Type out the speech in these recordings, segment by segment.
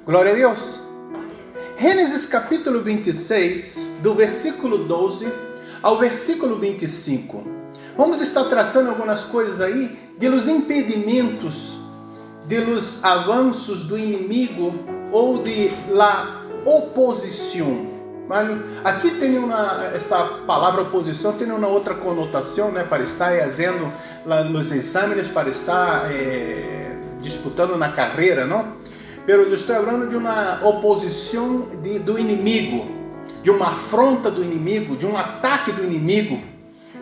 Glória a Deus. Gênesis capítulo 26, do versículo 12 ao versículo 25. Vamos estar tratando algumas coisas aí dos impedimentos, dos avanços do inimigo ou de la oposição. Vale? Aqui tem esta palavra oposição tem uma outra conotação, né, para estar fazendo os exames, para estar disputando na carreira, não? Pero eu estou falando de uma oposição do inimigo, de uma afronta do inimigo, de um ataque do inimigo,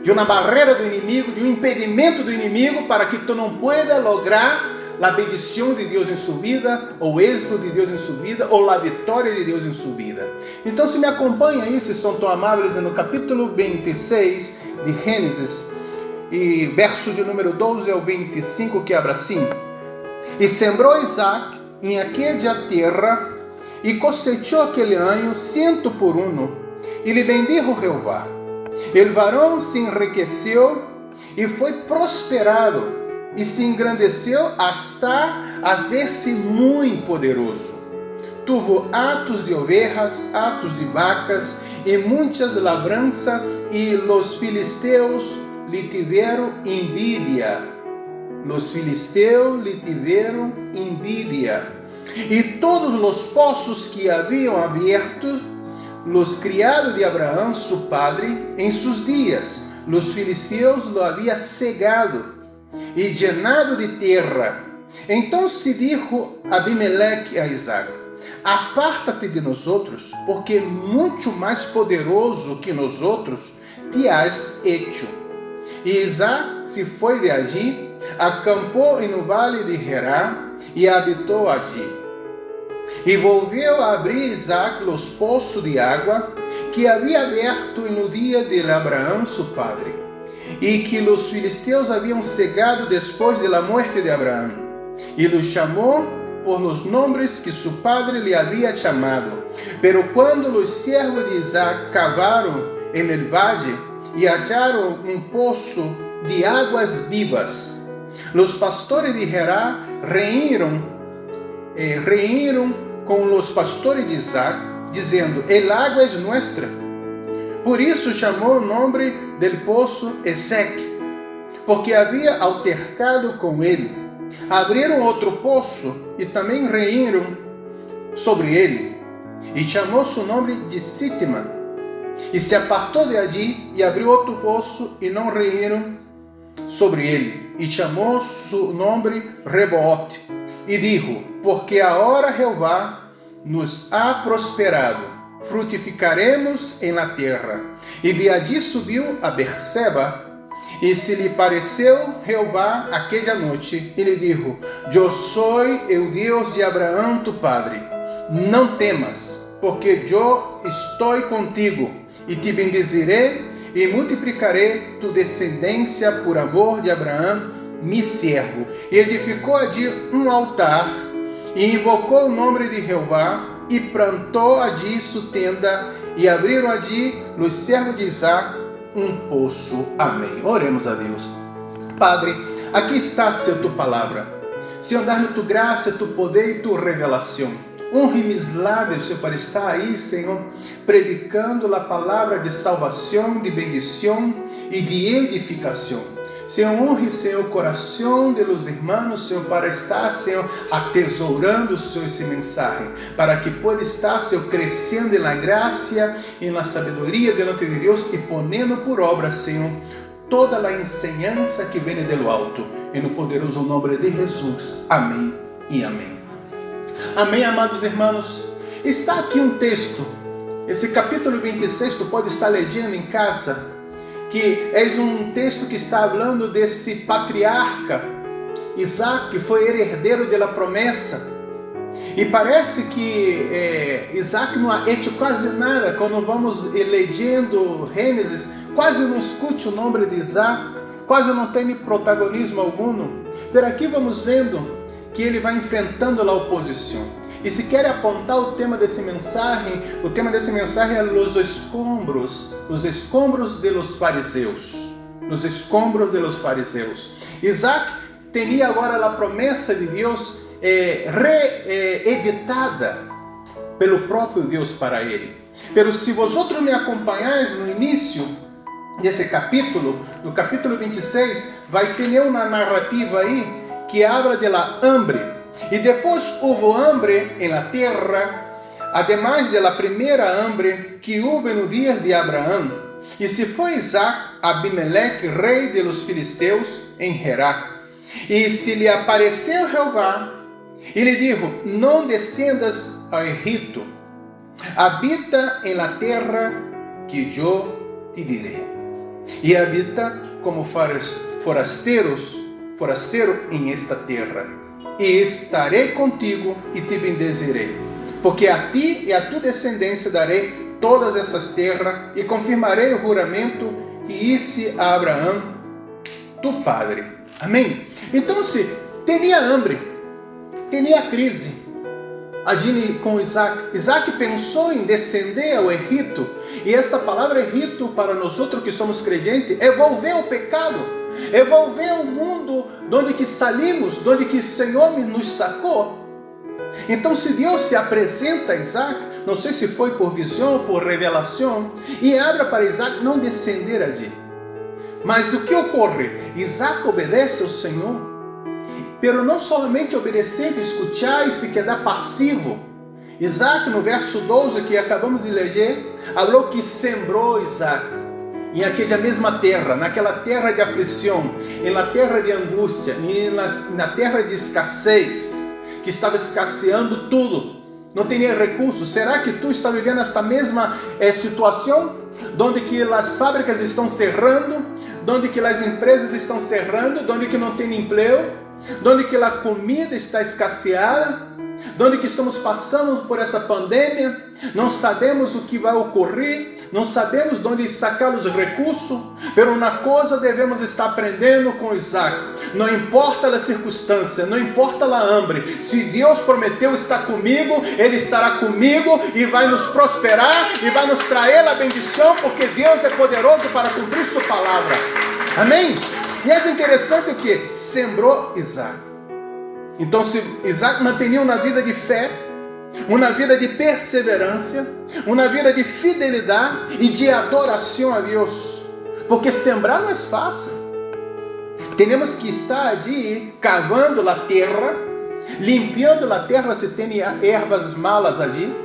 de uma barreira do inimigo, de um impedimento do inimigo para que tu não pueda lograr a bendição de Deus em sua vida, ou o êxito de Deus em sua vida, ou a vitória de Deus em sua vida. Então, se me acompanha aí, se são tão amáveis, no capítulo 26 de Gênesis, e verso de número 12 ao 25, que abre assim: E sembrou Isaac em aquella terra, e cosechou aquele ano 100 por 1, e lhe bendijo Jeová. El varão se enriqueceu e foi prosperado, e se engrandeceu hasta hacer-se muito poderoso. Tuvo atos de ovejas, atos de vacas, e muitas labranças, e los filisteus lhe tiveram envidia. Los filisteus lhe tiveram envidia. E todos os poços que haviam aberto, los criados de Abraão, su padre, em seus dias, los filisteus lo haviam cegado e llenado de terra. Então se dijo Abimeleque a Isaac: Apártate de nosotros, porque muito mais poderoso que nosotros te has hecho. E Isaac se foi de allí, acampou no vale de Gerá e habitou allí. E volveu a abrir Isaac os poços de água que havia aberto no dia de Abraão, su padre, e que os filisteus haviam cegado depois da morte de Abraão. E los chamou por los nombres que su padre lhe havia chamado. Pero quando os servos de Isaac cavaram en el valle e hallaram poço de águas vivas, os pastores de Gerá reíram com os pastores de Isaac, dizendo: El água é nuestra. Por isso chamou o nome del poço Ezeque, porque havia altercado com ele. Abriram outro poço e também reíram sobre ele, e chamou seu nome de Sitma. E se apartou de allí e abriu outro poço e não reíram sobre ele, e chamou seu nome Rebote. E dijo: Porque agora Jeová nos ha prosperado, frutificaremos em la terra. E de allí subiu a Berseba, e se lhe pareceu Jeová aquella noite, e lhe dijo: Eu sou o Deus de Abraão tu padre, não temas, porque eu estou contigo, e te bendizirei, e multiplicarei tu descendência por amor de Abraão, mi servo. E edificou allí altar, e invocou o nome de Jeová, e plantou allí sua tenda, e abriram allí os servos de Isaac poço. Amém. Oremos a Deus. Padre, aqui está, Senhor, tu palavra. Senhor, dá-me tu graça, tu poder e tu revelação. Honre meus lábios, Senhor, para estar aí, Senhor, predicando a palavra de salvação, de bendição e de edificação. Senhor, honre, Senhor, o coração de los hermanos, Senhor, para estar, Senhor, atesourando, Senhor, esse mensagem, para que pueda estar, Senhor, crescendo na graça e na sabedoria diante de Deus e ponendo por obra, Senhor, toda a enseñança que vem do alto. E no poderoso nome de Jesus. Amém e amém. Amém, amados irmãos. Está aqui um texto, esse capítulo 26, tu pode estar lendo em casa, que é um texto que está falando desse patriarca, Isaac, que foi herdeiro da promessa. E parece que Isaac não ha hecho quase nada. Quando vamos lendo Gênesis, quase não escute o nome de Isaac, quase não tem protagonismo algum. Por aqui vamos vendo que ele vai enfrentando a oposição. E se quer apontar o tema dessa mensagem, o tema dessa mensagem é os escombros de los fariseus. Os escombros de los fariseus. Isaac tinha agora a promessa de Deus reeditada pelo próprio Deus para ele. Pero se vosotros me acompanhais no início desse capítulo, no capítulo 26, vai ter uma narrativa aí que habla de la hambre. E depois houve hambre em la terra, además de la primeira hambre que houve no dia de Abraão. E se foi Isaac a Abimeleque, rei de los filisteus, em Gerá. E se lhe apareceu Jeová, e lhe dijo: não descendas ao Egito, habita em la terra que eu te direi. E habita como forasteiro em esta terra. E estarei contigo e te bendizirei, porque a ti e a tu descendência darei todas essas terras, e confirmarei o juramento que hice a Abraão, tu padre. Amém? Então, se tinha hambre, tinha crise ali com Isaac. Isaac pensou em descender ao Egito, e esta palavra Egito, para nós que somos crentes, é volver ao pecado, é volver ao mundo onde que saímos, onde que o Senhor nos sacou. Então, se Deus se apresenta a Isaac, não sei se foi por visão ou por revelação, e abre para Isaac não descender ali. Mas o que ocorre? Isaac obedece ao Senhor, pero não somente obedecer, escutar e se quedar passivo. Isaac, no verso 12 que acabamos de ler, falou que sembrou Isaac em aquela mesma terra, naquela terra de aflição, na terra de angústia, na terra de escassez, que estava escasseando tudo, não tinha recursos. Será que tu está vivendo esta mesma situação, onde que as fábricas estão cerrando, onde que as empresas estão cerrando, onde que não tem emprego, onde que a comida está escasseada, onde que estamos passando por essa pandemia, não sabemos o que vai ocorrer, não sabemos de onde sacar os recursos, mas uma coisa devemos estar aprendendo com Isaac: não importa a circunstância, não importa a hambre, se Deus prometeu estar comigo, Ele estará comigo e vai nos prosperar e vai nos trazer a bendição, porque Deus é poderoso para cumprir sua palavra. Amém? E é interessante que sembrou Isaac. Então, se Isaac mantinha uma vida de fé, uma vida de perseverança, uma vida de fidelidade e de adoração a Deus, porque sembrar não é fácil. Temos que estar ali cavando a terra, limpando a terra se tem ervas malas ali,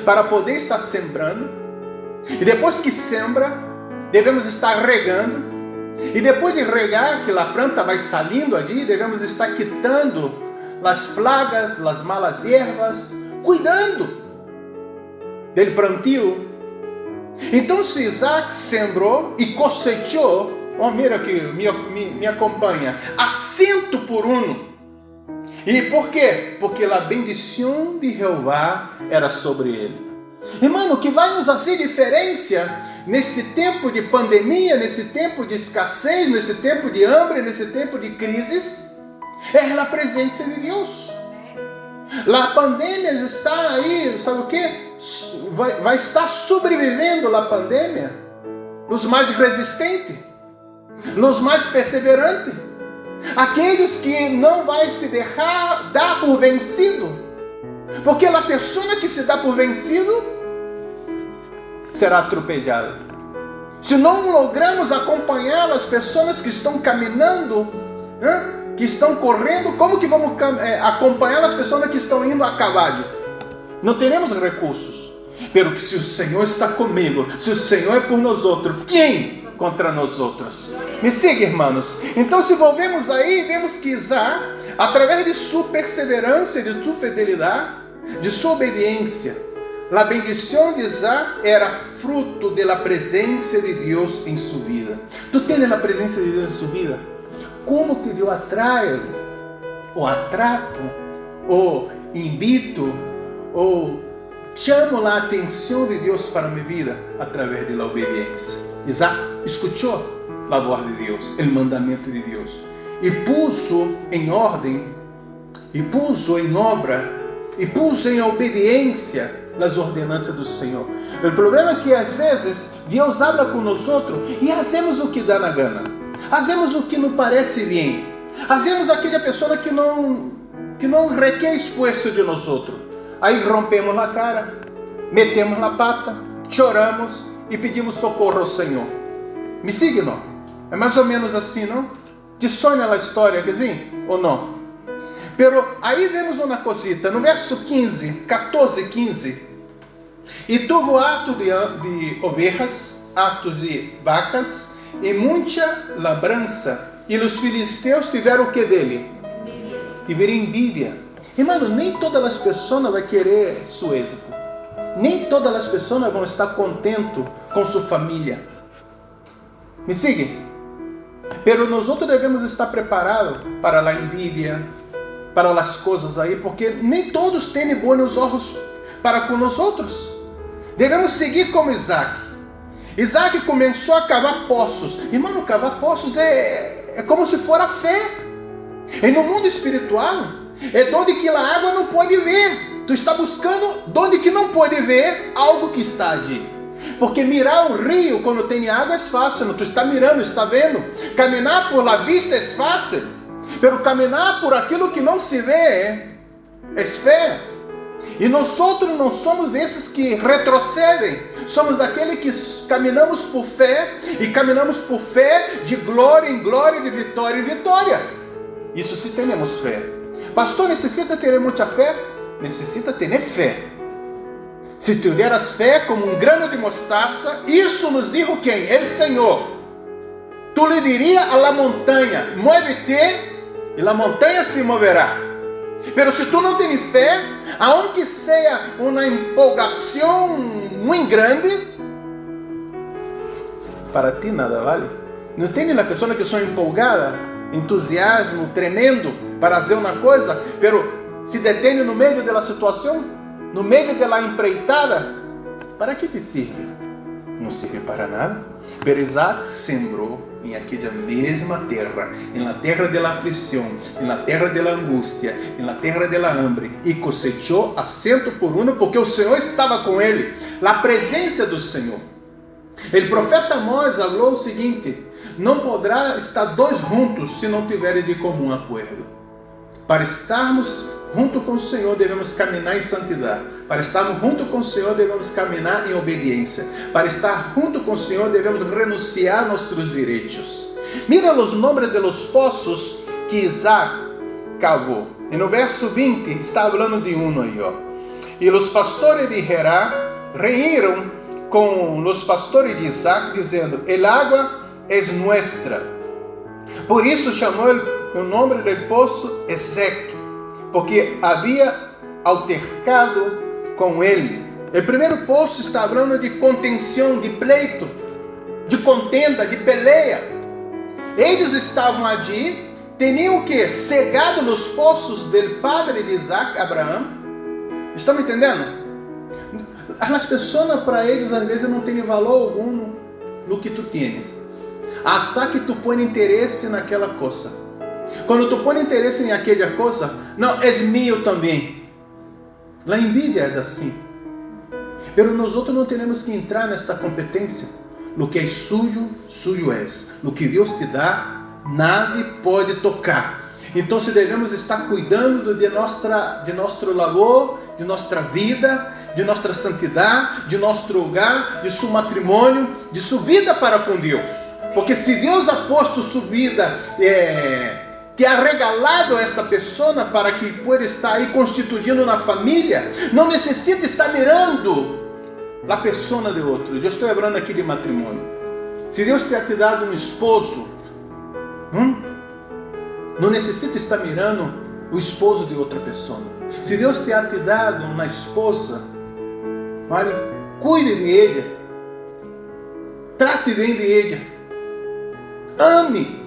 para poder estar sembrando. E depois que sembra, devemos estar regando. E depois de regar, que a planta vai saindo ali, devemos estar quitando as plagas, as malas ervas, cuidando dele plantio. Então, se Isaac sembrou e cosechou, mira aqui, me acompanha, a 100%. E por quê? Porque a bendição de Jeová era sobre ele. Irmão, o que vai nos fazer diferença nesse tempo de pandemia, nesse tempo de escassez, nesse tempo de hambre, nesse tempo de crises, é a presença de Deus. A pandemia está aí, sabe o que? Vai estar sobrevivendo a pandemia os mais resistentes, os mais perseverantes, aqueles que não vai se deixar dar por vencido, porque a pessoa que se dá por vencido será atropelada. Se não logramos acompanhar as pessoas que estão caminhando, que estão correndo, como que vamos acompanhar as pessoas que estão indo a cavalo? Não teremos recursos. Pero que se o Senhor está comigo, se o Senhor é por nós outros, quem contra nós outros? Me siga, irmãos. Então, se volvemos aí, vemos que Isaac, através de sua perseverança, de sua fidelidade, de sua obediência, a bendição de Isaac era fruto da presença de Deus em sua vida. Tu tens a presença de Deus em sua vida? Como que eu atraio, ou atrapo, ou invito, ou chamo a atenção de Deus para minha vida? Através da obediência. Isaac escutou a voz de Deus, o mandamento de Deus, e puso em ordem, e puso em obra, e puso em obediência as ordenanças do Senhor. O problema é que às vezes Deus habla com nós e fazemos o que dá na gana, fazemos o que nos parece bem, fazemos aquela pessoa que não que não requer esforço de nós outros. Aí rompemos a cara, metemos na pata, choramos e pedimos socorro ao Senhor. Me siga, não? É mais ou menos assim, não? Te sonha a história, que sim? Ou não? Pero aí vemos uma cosita, no verso 14, 15. E tuvo hato de ovelhas, hato de vacas e muita labrança. E os filisteus tiveram o que dele? Tiveram envidia. Irmão, nem todas as pessoas vão querer seu êxito. Nem todas as pessoas vão estar contentes com sua família. Me siga? Pero nós devemos estar preparados para a envidia, para as coisas aí, porque nem todos têm bons olhos para com nós outros. Devemos seguir como Isaac. Isaac começou a cavar poços. Irmão, cavar poços é como se fosse a fé. E no mundo espiritual, é onde que a água não pode ver. Tu está buscando onde que não pode ver algo que está ali. Porque mirar o rio quando tem água é fácil. Não? Tu está mirando, está vendo. Caminhar por la vista é fácil. Pero caminhar por aquilo que não se vê é fé. E nós outros não somos desses que retrocedem. Somos daqueles que caminhamos por fé. E caminhamos por fé de glória em glória, de vitória em vitória. Isso se temos fé. Pastor, necessita ter muita fé? Necessita ter fé. Se tiveras fé como um grano de mostaça, isso nos dijo quem? El Senhor. Tu lhe diria a la montanha, muévete, e a montanha se moverá. Pero se tu não tens fé, aunque seja uma empolgação muito grande, para ti nada vale. Não tem a pessoa que são empolgada, entusiasmo tremendo para fazer uma coisa, pero se detém no meio da situação, no meio da empreitada, para que te serve? Não serve para nada. Pero Isaac sembrou em aquela mesma terra, na terra da aflição, na terra da angústia, na terra da hambre, e cosechou a 100 por 1, porque o Senhor estava com ele, a presença do Senhor. O profeta Amós falou o seguinte: não poderá estar dois juntos se não tiverem de comum acordo. Para estarmos junto com o Senhor, devemos caminhar em santidade. Para estarmos junto com o Senhor, devemos caminhar em obediência. Para estar junto com o Senhor, devemos renunciar a nossos direitos. Mira os nomes de los poços que Isaac cavou. E no verso 20 está falando de um aí, ó. E os pastores de Gerá reíram com os pastores de Isaac, dizendo: el água es nuestra. Por isso chamou o nome do poço Ezeque, porque havia altercado com ele. O primeiro poço está falando de contenção, de pleito, de contenda, de peleia. Eles estavam ali, tinham o que? Cegado nos poços do padre de Isaac, Abraão. Estão me entendendo? As pessoas, para eles, às vezes, não têm valor algum no que tu tens. Hasta que tu põe interesse naquela coisa. Quando tu põe interesse em aquela coisa, não, é meu também. A envidia é assim. Pero nós outros não temos que entrar nesta competência. No que é suyo, suyo é. No que Deus te dá, nada pode tocar. Então, se devemos estar cuidando de nosso labor, de nossa vida, de nossa santidade, de nosso lugar, de seu matrimônio, de sua vida para com Deus. Porque se Deus ha posto sua vida, te ha regalado a esta pessoa para que pueda estar aí constituindo uma família, não necessita estar mirando a pessoa de outro. Eu estou falando aqui de matrimônio. Se Deus te dado um esposo, não necessita estar mirando o esposo de outra pessoa. Se Deus te dado uma esposa, olha, cuide de ela, trate bem de ela, ame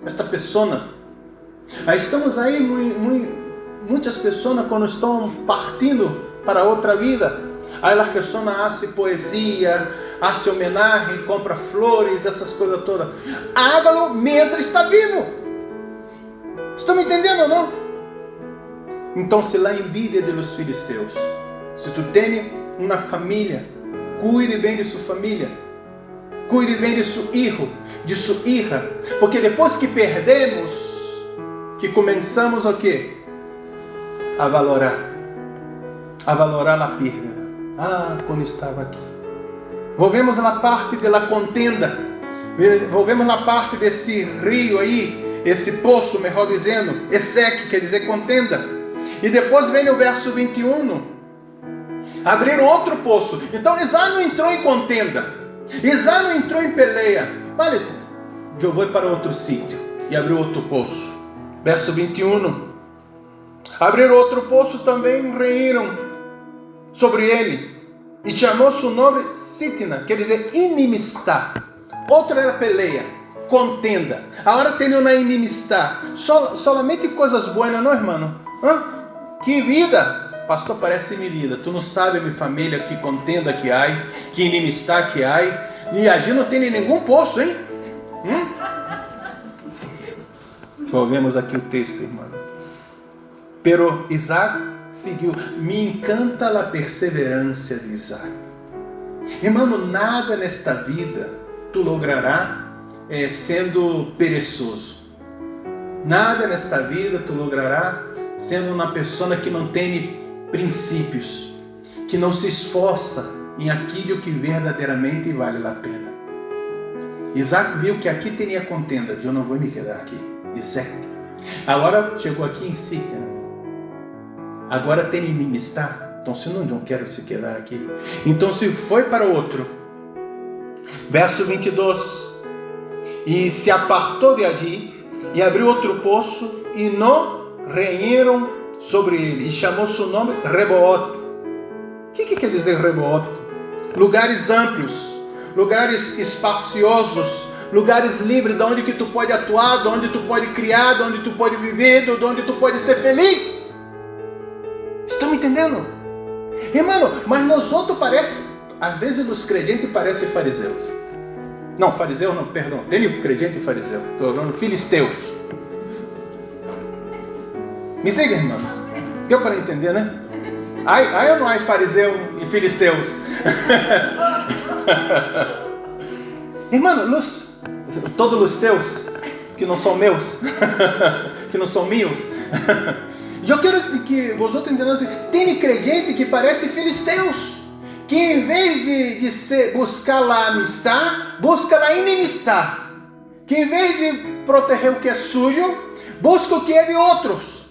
esta pessoa. Aí estamos aí, muitas pessoas quando estão partindo para outra vida, aí as pessoas fazem poesia, fazem homenagem, compram flores, essas coisas todas. Hágalo mientras está vivo. Estão me entendendo ou não? Então, se a envidia de los filisteus, se tu tem uma família, cuide bem de sua família. Cuide bem de seu filho, de sua filha, porque depois que perdemos, que começamos o quê? a valorar a perda. Quando estava aqui. Volvemos na parte da contenda. Volvemos na parte desse rio aí, esse poço, melhor dizendo, Ezeque, quer dizer contenda. E depois vem o verso 21. Abrir outro poço. Então Isaac não entrou em contenda. Isaac não entrou em peleia. Vale, eu vou para outro sítio. E abriu outro poço. Verso 21. Abriram outro poço também, reíram sobre ele. E chamou seu nome Sitna, quer dizer inimistad. Outro era peleia, contenda. Agora tem uma inimistad. Solamente coisas boas, não, irmão? Que vida! Pastor, parece minha vida. Tu não sabe, minha família, que contenda que há, que inimistad que há. E allí não tem nenhum poço, hein? Volvemos aqui o texto, irmão. Pero Isaac seguiu. Me encanta a perseverança de Isaac. Irmão, nada nesta vida tu logrará sendo perezoso. Nada nesta vida tu logrará sendo uma pessoa que não tem princípios, que não se esforça em aquilo que verdadeiramente vale a pena. Isaac viu que aqui tinha contenda. Eu não vou me quedar aqui. Isaac. Agora chegou aqui em Sitna. Agora tem inimistad. Então se não quero se quedar aqui. Então se foi para outro. Verso 22. E se apartou de allí e abriu outro poço e não reíram sobre ele. E chamou seu nome Rehoboth. O que quer dizer Rehoboth? Lugares amplos, lugares espaciosos, lugares livres, de onde que tu pode atuar, de onde tu pode criar, de onde tu pode viver, de onde tu pode ser feliz. Estão me entendendo? Irmão, mas nós outros parece, às vezes os crentes parecem fariseus. Não, fariseu não, perdão, tem crente e fariseu. Estou falando filisteus. Me siga, irmão. Deu para entender, né? Aí ou não há fariseu e filisteus? Irmão, todos os teus que não são meus, que não são meus. Eu quero que vocês entendam assim, tem crente que parece filisteus, que em vez de buscar a amistad, busca a inimistad, que em vez de proteger o que é sujo, busca o que é de outros,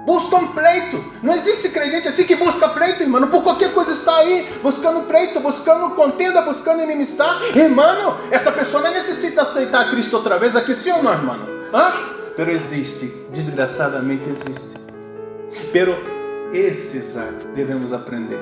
busca um pleito. Não existe crente assim que busca pleito, irmão, por qualquer coisa está aí, buscando pleito, buscando contenda, buscando inimistad. Irmão, essa pessoa necessita aceitar Cristo outra vez aqui, sim ou não, irmão? Pero existe, desgraçadamente existe. Pero esses devemos aprender.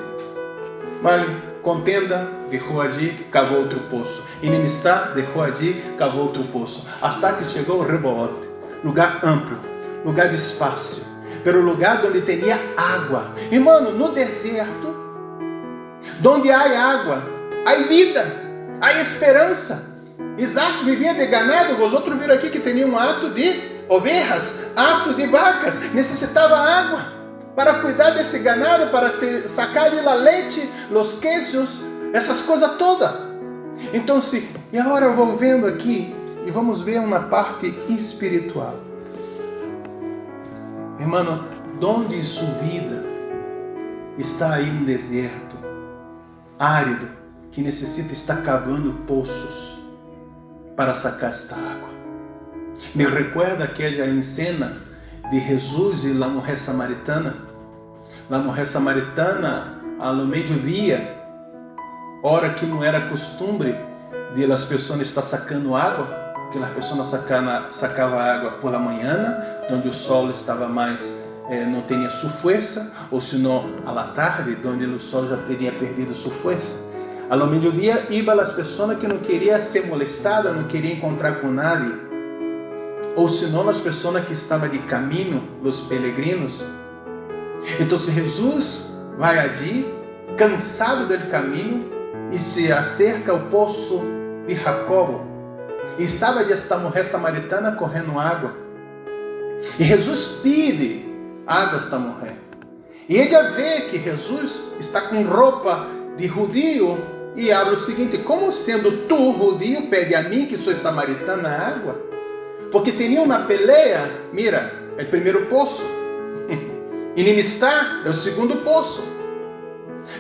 Vale, contenda, deixou allí, cavou outro poço. Inimistad, deixou allí, cavou outro poço. Hasta que chegou o Rehoboth, lugar amplo, lugar de espaço, pero lugar onde tinha água. Irmão, no deserto, onde há água, há vida, há esperança. Isaac vivia de ganado, os outros viram aqui que tinha um ato de ovelhas, ato de vacas, necessitava água para cuidar desse ganado, para sacar a leite, os queijos, essas coisas todas. Então, e agora eu vou vendo aqui e vamos ver uma parte espiritual. Irmão, onde sua vida está aí no deserto, árido, que necessita estar cavando poços para sacar esta água. Me recuerda aquela cena de Jesus e a mulher samaritana. A mulher samaritana, ao meio-dia, hora que não era costume de as pessoas estar sacando água, que as pessoas sacavam água por la manhã, onde o sol estava mais, não tinha sua força, ou senão à la tarde, onde o sol já teria perdido sua força. Ao meio-dia, iam as pessoas que não queriam ser molestadas, não queriam encontrar com nadie, ou senão as pessoas que estavam de caminho, os peregrinos. Então, se Jesus vai allí, cansado do caminho, e se acerca ao poço de Jacobo, e estava esta mulher samaritana correndo água, e Jesus pede água a esta mulher, e ela vê que Jesus está com roupa de judeu, e habla o seguinte: como sendo tu judeu, pede a mim, que sou samaritana, água? Porque tinha uma peleia, mira, o primeiro poço, Inimistad é o segundo poço.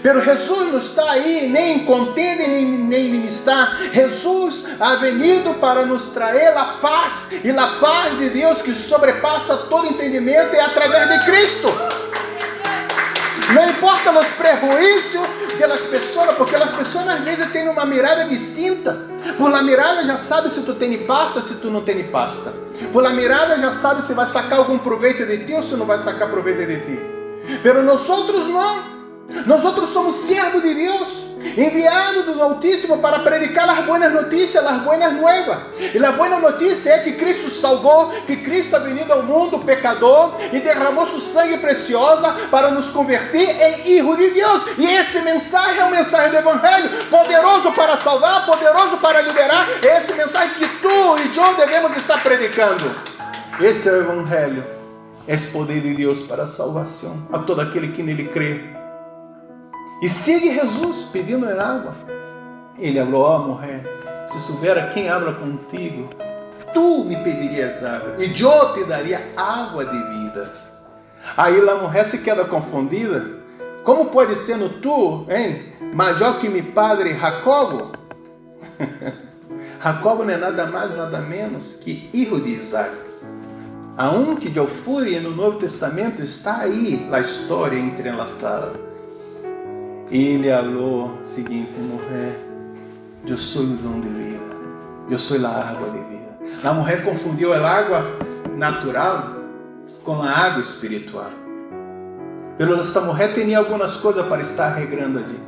Pero Jesus não está aí nem em contenda nem inimistad. Jesus ha venido para nos trazer a paz. E a paz de Deus que sobrepassa todo entendimento é através de Cristo. Não importa os prejuízos das pessoas, porque as pessoas às vezes têm uma mirada distinta. Por la mirada já sabe se tu tem pasta, se tu não tem pasta. Por la mirada já sabe se vai sacar algum proveito de ti ou se não vai sacar proveito de ti. Pero nós outros não. Nós outros somos servos de Deus, enviados do Altíssimo para predicar as boas notícias, as boas novas. E a boa notícia é que Cristo salvou, que Cristo ha venido ao mundo pecador e derramou sua sangue preciosa para nos converter em filhos de Deus. E esse mensagem é o mensagem do Evangelho, poderoso para salvar, poderoso para liberar. É esse mensagem que tu e eu devemos estar predicando. Esse é o Evangelho, esse poder de Deus para a salvação a todo aquele que nele crê. E sigue Jesus pedindo água. Ele falou: ó mulher, se soubera quem habla contigo, tu me pedirias água, e eu te daria água de vida. Aí a mulher se queda confundida. Como pode ser no tu, hein? Maior que meu padre Jacobo? Jacobo não é nada mais, nada menos que filho de Isaac. A que eu fui no Novo Testamento está aí a história entrelaçada. Ele falou o seguinte: mulher, eu sou o dom de vida, eu sou a água de vida. A mulher confundiu a água natural com a água espiritual. Pero esta mulher tinha algumas coisas para estar regrando ali,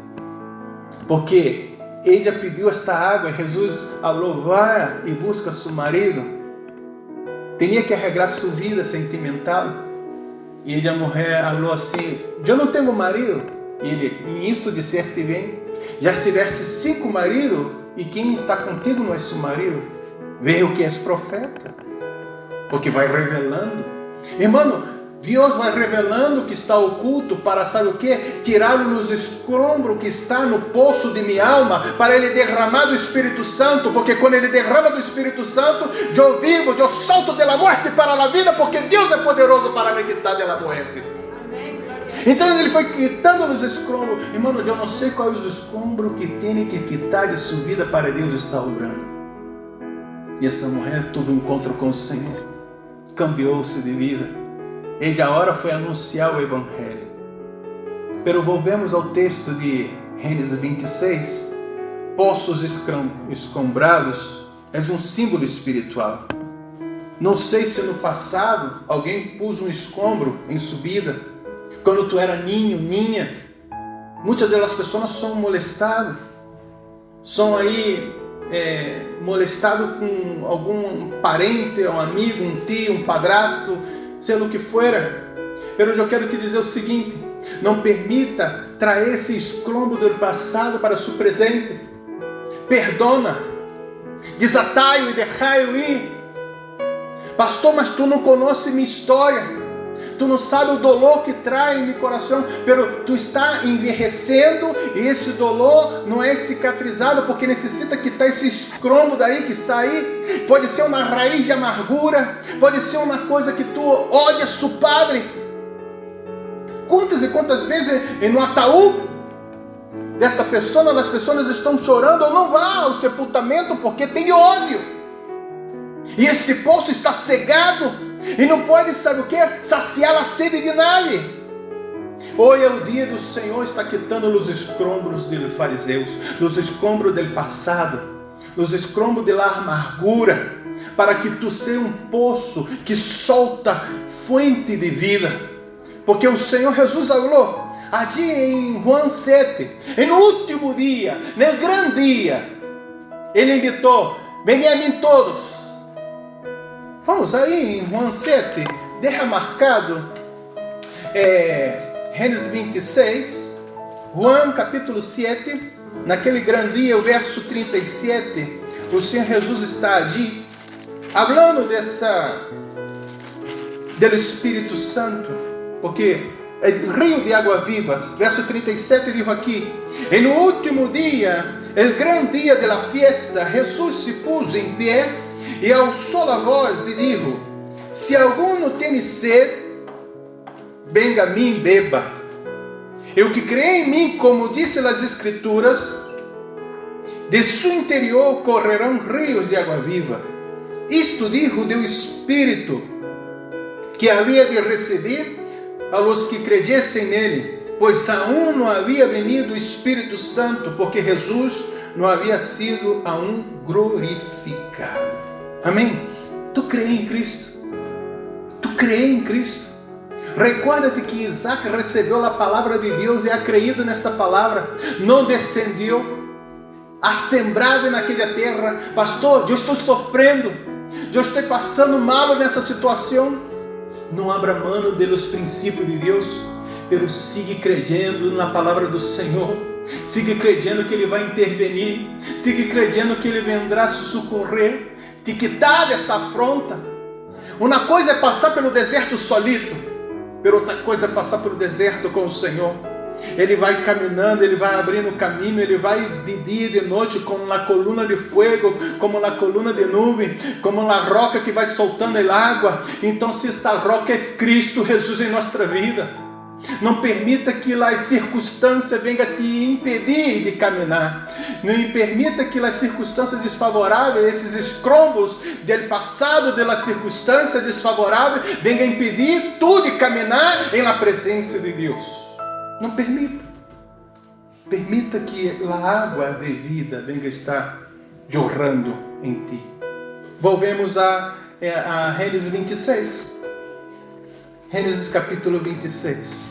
porque ela pediu esta água e Jesus falou: vá e busca seu marido. Tinha que arreglar sua vida sentimental. E a mulher falou assim: eu não tenho marido. E isso disseste bem, já estiveste 5 maridos, e quem está contigo não é seu marido. Veio que és profeta, porque vai revelando. Irmão, Deus vai revelando o que está oculto para, sabe o que? Tirá-lo dos escombros que está no poço de minha alma, para Ele derramar do Espírito Santo, porque quando Ele derrama do Espírito Santo, eu vivo, eu salto da morte para a vida, porque Deus é poderoso para me quitar da morte. Então ele foi quitando os escombros. Irmão, eu não sei quais os escombros que tem que quitar de sua vida para Deus estar obrando. E essa mulher teve um encontro com o Senhor, cambiou-se de vida. E agora foi anunciar o Evangelho. Pero volvemos ao texto de Gênesis 26. Poços escombrados é um símbolo espiritual. Não sei se no passado alguém pôs um escombro em sua vida. Quando tu era ninha, muitas das pessoas são molestadas, são aí molestados com algum parente, um amigo, um tio, um padrasto, seja o que for. Mas eu quero te dizer o seguinte: não permita trazer esse escombro do passado para seu presente. Perdona, desatai-o e deixai-o ir. Pastor, mas tu não conhece minha história. Tu não sabe o dolor que traz em meu coração, pero tu está envelhecendo e esse dolor não é cicatrizado, porque necessita quitar esse escromo daí que está aí. Pode ser uma raiz de amargura, pode ser uma coisa que tu odias seu padre. Quantas e quantas vezes no ataúde desta pessoa, as pessoas estão chorando ou não vão ao sepultamento porque tem ódio. E este poço está cegado. E não pode, sabe o que? Saciar a sede de nadie. Hoje é o dia do Senhor, está quitando os escombros dos fariseus, os escombros do passado, os escombros da amargura, para que tu seja um poço que solta fonte de vida. Porque o Senhor Jesus falou, ali em João 7, no último dia, no grande dia, Ele invitou, venham a mim todos. Vamos aí em João 7, deixa marcado Gênesis 26, João capítulo 7, naquele grande dia, o verso 37, o Senhor Jesus está ali, falando do Espírito Santo, porque é rio de água vivas. Verso 37 diz aqui, e no último dia, o grande dia da fiesta, Jesus se pôs em pé, e alçou a voz e dijo, se alguno tem sede, venga a mim, beba. E o que crê em mim, como disse as Escrituras, de seu interior correrão rios de água viva. Isto dijo do Espírito que havia de receber a los que creyessem nele, pois aún não havia venido o Espírito Santo, porque Jesus não havia sido aún glorificado. Amém? Tu crê em Cristo? Tu crê em Cristo? Recuerda-te que Isaac recebeu a palavra de Deus e ha creído nesta palavra, não descendeu, ha sembrado naquela terra. Pastor, eu estou sofrendo, eu estou passando mal nessa situação. Não abra mão dos princípios de Deus, pero siga crendo na palavra do Senhor, siga crendo que Ele vai intervenir, siga crendo que Ele vendrá se socorrer, te quitar desta afronta. Uma coisa é passar pelo deserto solito, pero outra coisa é passar pelo deserto com o Senhor. Ele vai caminhando, Ele vai abrindo o caminho, Ele vai de dia e de noite como uma coluna de fogo, como uma coluna de nuvem, como uma roca que vai soltando a água. Então, se esta roca é Cristo Jesus em nossa vida, não permita que as circunstâncias venham te impedir de caminhar. Não permita que as circunstâncias desfavoráveis, esses estrombos do passado, das circunstâncias desfavoráveis, venham impedir tu de caminhar em la presença de Deus. Não permita. Permita que a água de vida venha estar jorrando em ti. Volvemos a Gênesis 26. Gênesis capítulo 26.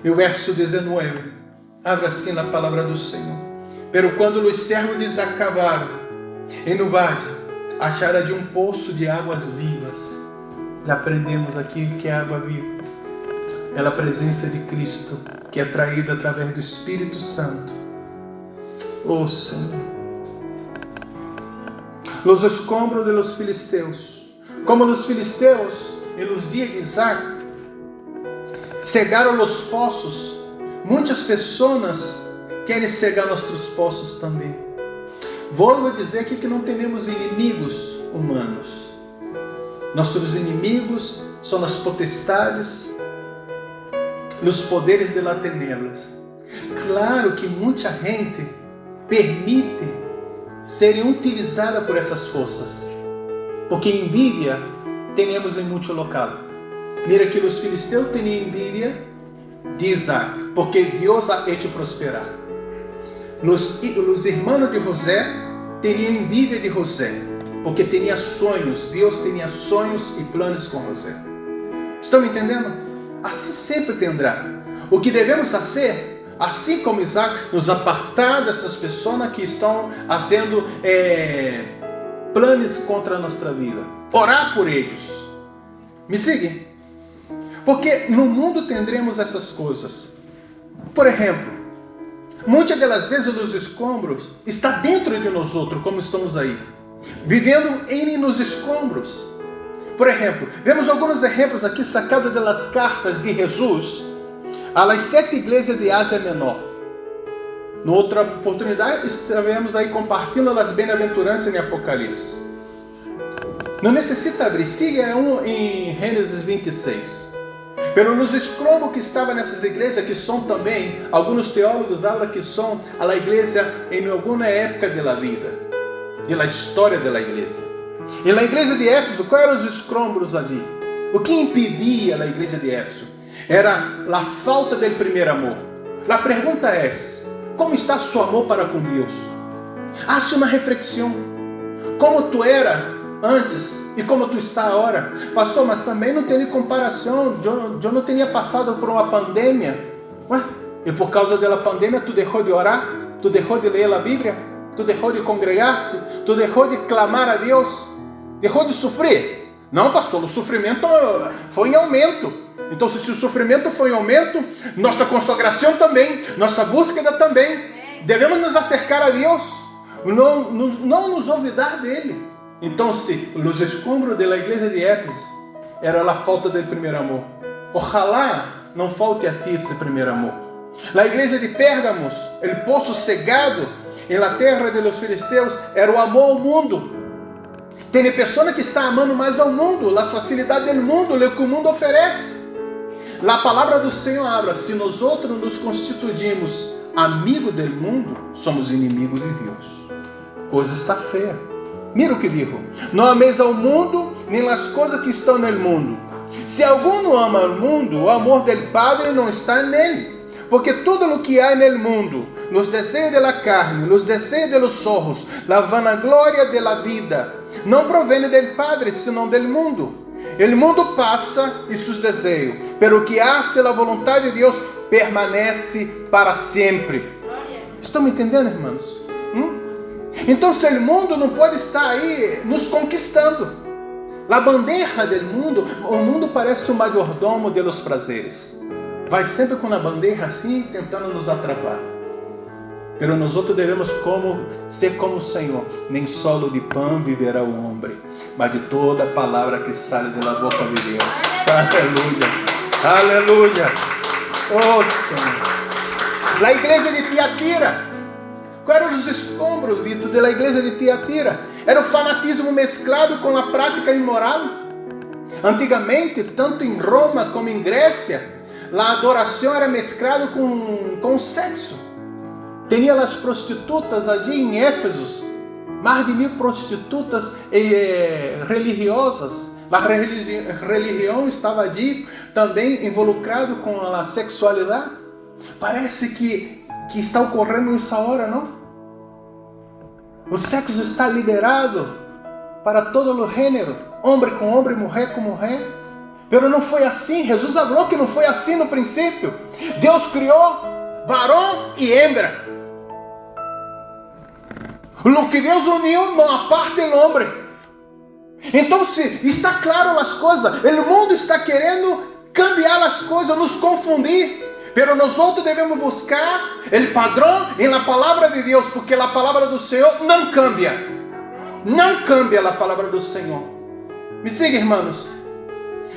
E o verso 19. Abra assim na palavra do Senhor. Pero quando os servos de Isaac cavaram, e no vale acharam de um poço de águas vivas. Já aprendemos aqui que é água viva. Pela presença de Cristo, que é traída através do Espírito Santo. Oh Senhor. Los escombros de los filisteus. Como os filisteus, nos dias de Isaac, cegaram os poços. Muitas pessoas querem cegar nossos poços também. Vou dizer aqui que não temos inimigos humanos. Nossos inimigos são as potestades, os poderes de las tinieblas. Claro que muita gente permite serem utilizada por essas forças, porque envidia temos em muito local. Mira que os filisteus tinham envidia de Isaac, porque Deus ha hecho prosperar. Os irmãos de José tinham envidia de José, porque tinha sonhos. Deus tinha sonhos e planos com José. Estão me entendendo? Assim sempre tendrá. O que devemos fazer, assim como Isaac, nos apartar dessas pessoas que estão fazendo planos contra a nossa vida. Orar por eles. Me siga? Porque no mundo teremos essas coisas. Por exemplo, muitas das vezes os escombros estão dentro de nós outros, como estamos aí, vivendo nos escombros. Por exemplo, vemos alguns exemplos aqui sacados das cartas de Jesus às 7 igrejas de Ásia Menor. Na outra oportunidade, estivemos aí compartilhando as bem-aventuranças em Apocalipse. Não necessita abrir, siga em Gênesis 26. Pero nos escombros que estavam nessas igrejas, que são também, alguns teólogos falam que são a igreja em alguma época da vida, da história da igreja. E na igreja de Éfeso, quais eram os escombros ali? O que impedia a igreja de Éfeso? Era a falta do primeiro amor. A pergunta é: como está seu amor para com Deus? Haça uma reflexão. Como tu era antes e como tu está agora? Pastor, mas também não tem comparação. Eu não tinha passado por uma pandemia. Ué? E por causa da pandemia, tu deixou de orar? Tu deixou de ler a Bíblia? Tu deixou de congregar-se? Tu deixou de clamar a Deus? Deixou de sofrer? Não, pastor, o sofrimento foi em aumento. Então, se o sofrimento foi em aumento, nossa consagração também, nossa búsqueda também. Devemos nos acercar a Deus, não nos olvidar dele. Então, se os escombros da igreja de Éfeso era a falta do primeiro amor, ojalá não falte a ti esse primeiro amor. Na igreja de Pérgamos, o poço cegado em la terra de los filisteus era o amor ao mundo. Tem pessoa que está amando mais ao mundo, as facilidades do mundo, o que o mundo oferece. a palavra do Senhor habla, se nós outros nos constituímos amigos do mundo, somos inimigos de Deus. Coisa está feia. Mira o que dijo: não ameis ao mundo, nem as coisas que estão no mundo. Se algum não ama o mundo, o amor do Padre não está nele. Porque tudo o que há no mundo, os desejos da carne, os desejos de los ojos, a vanagloria da vida, não provém do Padre, senão do mundo. O mundo passa e seus desejos, pero o que hace a vontade de Deus permanece para sempre. Estão me entendendo, irmãos? Então, se o mundo não pode estar aí nos conquistando, a bandeja do mundo, o mundo parece um majordomo de los prazeres. Vai sempre com a bandeja assim, tentando nos atrapar. Pero nós outros devemos ser como o Senhor. Nem solo de pão viverá o homem, mas de toda a palavra que sai da boca de Deus. Aleluia, aleluia. Oh Senhor. A igreja de Tiatira. Quais eram os escombros, Vitor, da igreja de Tiatira? Era o fanatismo mesclado com a prática imoral. Antigamente, tanto em Roma como em Grécia, a adoração era mesclada com o sexo. Tinha as prostitutas ali em Éfeso, mais de 1000 prostitutas religiosas. A religião estava ali também involucrado com a sexualidade. Parece que está ocorrendo nessa hora, não? O sexo está liberado para todo o gênero, homem com homem, mulher com mulher. Pero não foi assim. Jesus falou que não foi assim no princípio. Deus criou varão e hembra. O que Deus uniu não aparte o homem. Então, se está claro as coisas, o mundo está querendo cambiar as coisas, nos confundir. Pero nós outros devemos buscar o padrão na palavra de Deus, porque a palavra do Senhor não cambia. Não cambia a palavra do Senhor. Me siga, irmãos.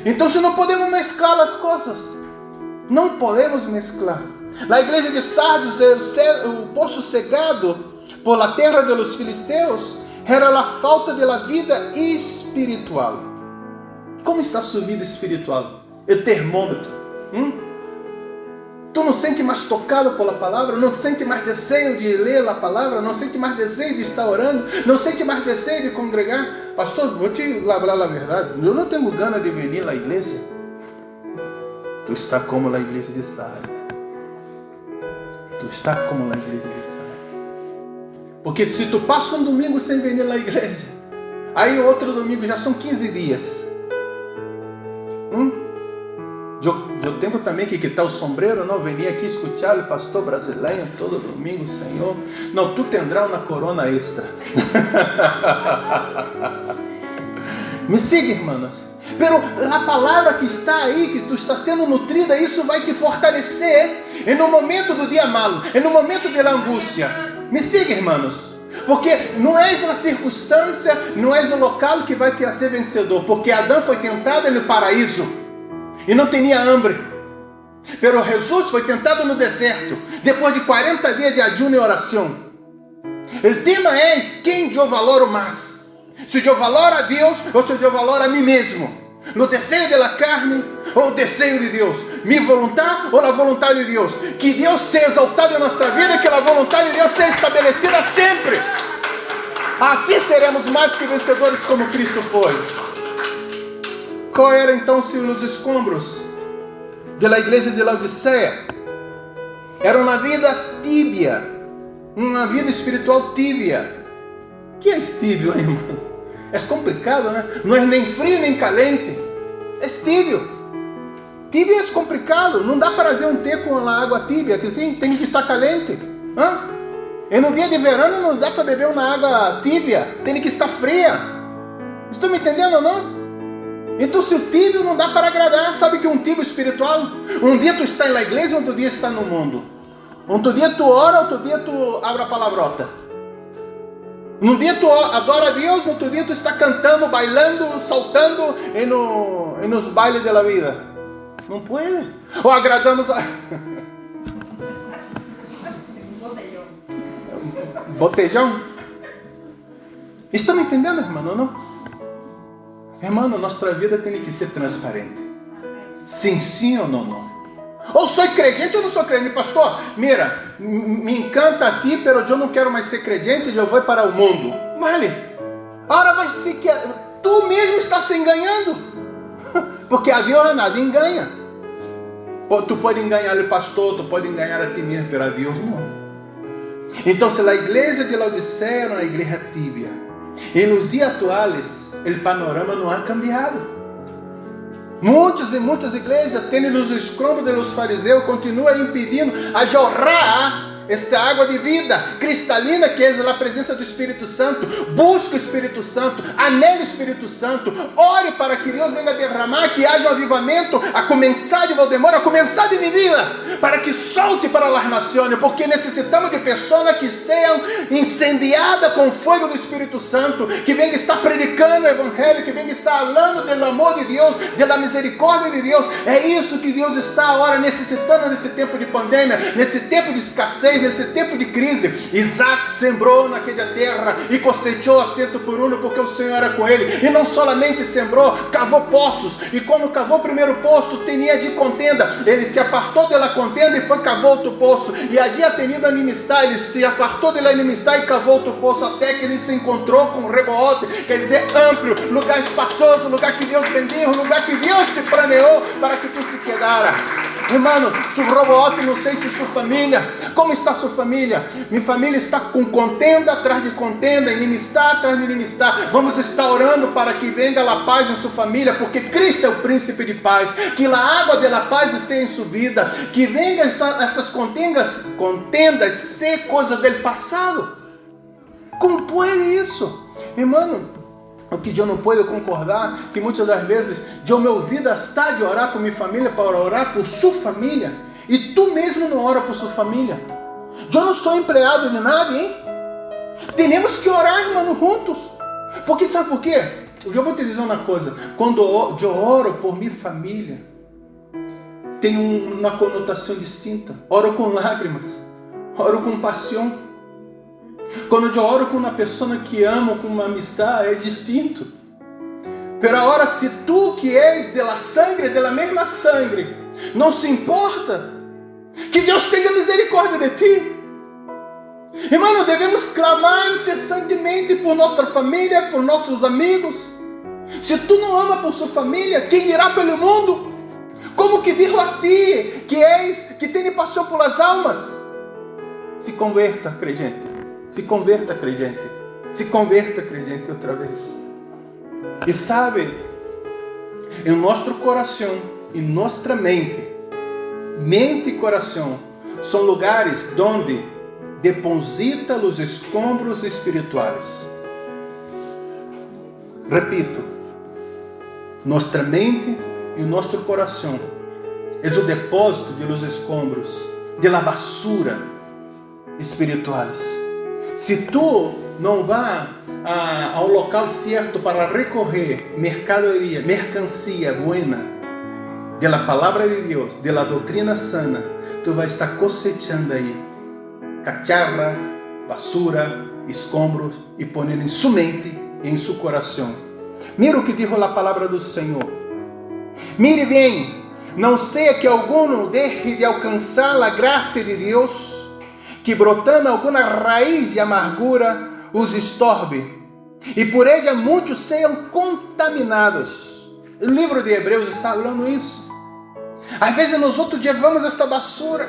Então, se não podemos mesclar as coisas, não podemos mesclar. Na igreja de Sardes, o poço cegado por la terra de los filisteus era a falta de la vida espiritual. Como está a sua vida espiritual? O termômetro. Tu não sente mais tocado pela palavra? Não sente mais desejo de ler a palavra? Não sente mais desejo de estar orando? Não sente mais desejo de congregar? Pastor, vou te falar a verdade. Eu não tenho gana de vir à igreja. Tu está como na igreja de Sardes. Tu está como na igreja de Sardes. Porque se tu passa um domingo sem vir à igreja, aí outro domingo já são 15 dias. Eu tenho também que quitar o sombreiro, não venir aqui escutar o pastor brasileiro todo domingo, Senhor. Não, tu tendrás uma corona extra. Me siga, irmãos. Pero a palavra que está aí, que tu está sendo nutrida, isso vai te fortalecer no momento do dia malo, no momento da angústia. Me siga, irmãos. Porque não é a circunstância, não é o local que vai te fazer vencedor. Porque Adão foi tentado no paraíso e não tinha hambre. Pero Jesus foi tentado no deserto, depois de 40 dias de ayuno e oração. O tema é quem eu valoro mais. Se eu valoro a Deus ou se eu valoro a mim mesmo. No desejo da carne ou o desejo de Deus. Minha vontade ou a vontade de Deus. Que Deus seja exaltado em nossa vida, que a vontade de Deus seja estabelecida sempre. Assim seremos mais que vencedores como Cristo foi. Qual era então os escombros da igreja de Laodiceia? Era uma vida tíbia, uma vida espiritual tíbia. O que é tíbio, irmão? É complicado, né? Não é nem frio nem caliente. É tíbio. Tíbio é complicado. Não dá para fazer um té com a água tíbia, que sim, tem que estar caliente. E no dia de verão não dá para beber uma água tíbia, tem que estar fria. Estão me entendendo ou não? Então, se o tíbio não dá para agradar, sabe que um tíbio espiritual, um dia tu está na igreja, outro dia está no mundo. Outro dia tu ora, outro dia tu abre a palavrota. Um dia tu adora a Deus, no outro dia tu está cantando, bailando, saltando nos bailes da vida. Não pode. Ou agradamos a... Botejão? Estão me entendendo, irmão? Não? Irmão, nossa vida tem que ser transparente. sim ou não. Ou sou creyente ou não sou creyente. Pastor, mira, me encanta a ti, pero eu não quero mais ser creyente, eu vou para o mundo. Vale, ahora vai ser que tu mesmo está se enganando, porque a Deus nada enganha. Tu pode enganar o pastor, tu pode enganar a ti mesmo, pero a Deus não. Então, se a igreja de Laodicea era uma igreja tibia, e nos dias atuais, o panorama não ha cambiado. Muitas e muitas igrejas, tendo os escombros dos fariseus, continuam impedindo a jorrar esta água de vida cristalina, que é a presença do Espírito Santo. Busque o Espírito Santo, anele o Espírito Santo, ore para que Deus venha derramar, que haja um avivamento, a começar de Valdemoro, a começar de minha vida, para que solte para as nações, porque necessitamos de pessoas que estejam incendiadas com o fogo do Espírito Santo, que venham estar predicando o Evangelho, que venham estar falando do amor de Deus, da misericórdia de Deus. É isso que Deus está agora necessitando nesse tempo de pandemia, nesse tempo de escassez, nesse tempo de crise. Isaac sembrou naquela terra e cosechou a 100 por 1, porque o Senhor era com ele. E não solamente sembrou, cavou poços. E quando cavou o primeiro poço, tinha de contenda. Ele se apartou da contenda e foi cavou outro poço. E havia tenido inimistade, ele se apartou da inimistade e cavou outro poço, até que ele se encontrou com Rebeote, quer dizer, amplo, lugar espaçoso, lugar que Deus bendijo, lugar que Deus te planeou para que tu se quedara. Irmão, su Rebeote, não sei se sua família, como está sua família? Minha família está com contenda atrás de contenda, inimistade atrás de inimistade. Vamos estar orando para que venha a paz em sua família, porque Cristo é o príncipe de paz. Que a água da paz esteja em sua vida, que venham essas contendas ser coisas do passado. Como pode isso? Irmão, o que eu não posso concordar, que muitas das vezes eu me ouvido estar de orar por minha família, para orar por sua família, e tu mesmo não ora por sua família. Eu não sou empregado de nada, hein? Temos que orar, irmão, juntos. Porque sabe por quê? Eu vou te dizer uma coisa. Quando eu oro por minha família, tem uma conotação distinta. Oro com lágrimas, oro com paixão. Quando eu oro com uma pessoa que amo, com uma amistade, é distinto. Pero agora, se tu que és de la sangre, de la mesma sangre, não se importa, que Deus tenha misericórdia de ti. Irmão, devemos clamar incessantemente por nossa família, por nossos amigos. Se tu não ama por sua família, quem dirá pelo mundo? Como que digo a ti, que tem paixão por as almas? Se converta, crente. Se converta, crente. Se converta, crente, outra vez. E sabe, em nosso coração, em nossa mente e coração, são lugares onde deposita os escombros espirituais. Repito, nossa mente e nosso coração é o depósito de los escombros, de la basura espirituais. Se tu não vá ao local certo para recorrer mercancia buena, de la palavra de Deus, de la doutrina sana, tu vai estar cosechando aí cacharra, basura, escombros, e poner em sua mente e em seu coração. Mira o que diz a palavra do Senhor. Mire bem, não seja que alguno deixe de alcançar a graça de Deus, que brotando alguma raiz de amargura os estorbe, e por ella muitos sejam contaminados. O livro de Hebreus está falando isso. Às vezes nós outros levamos esta basura.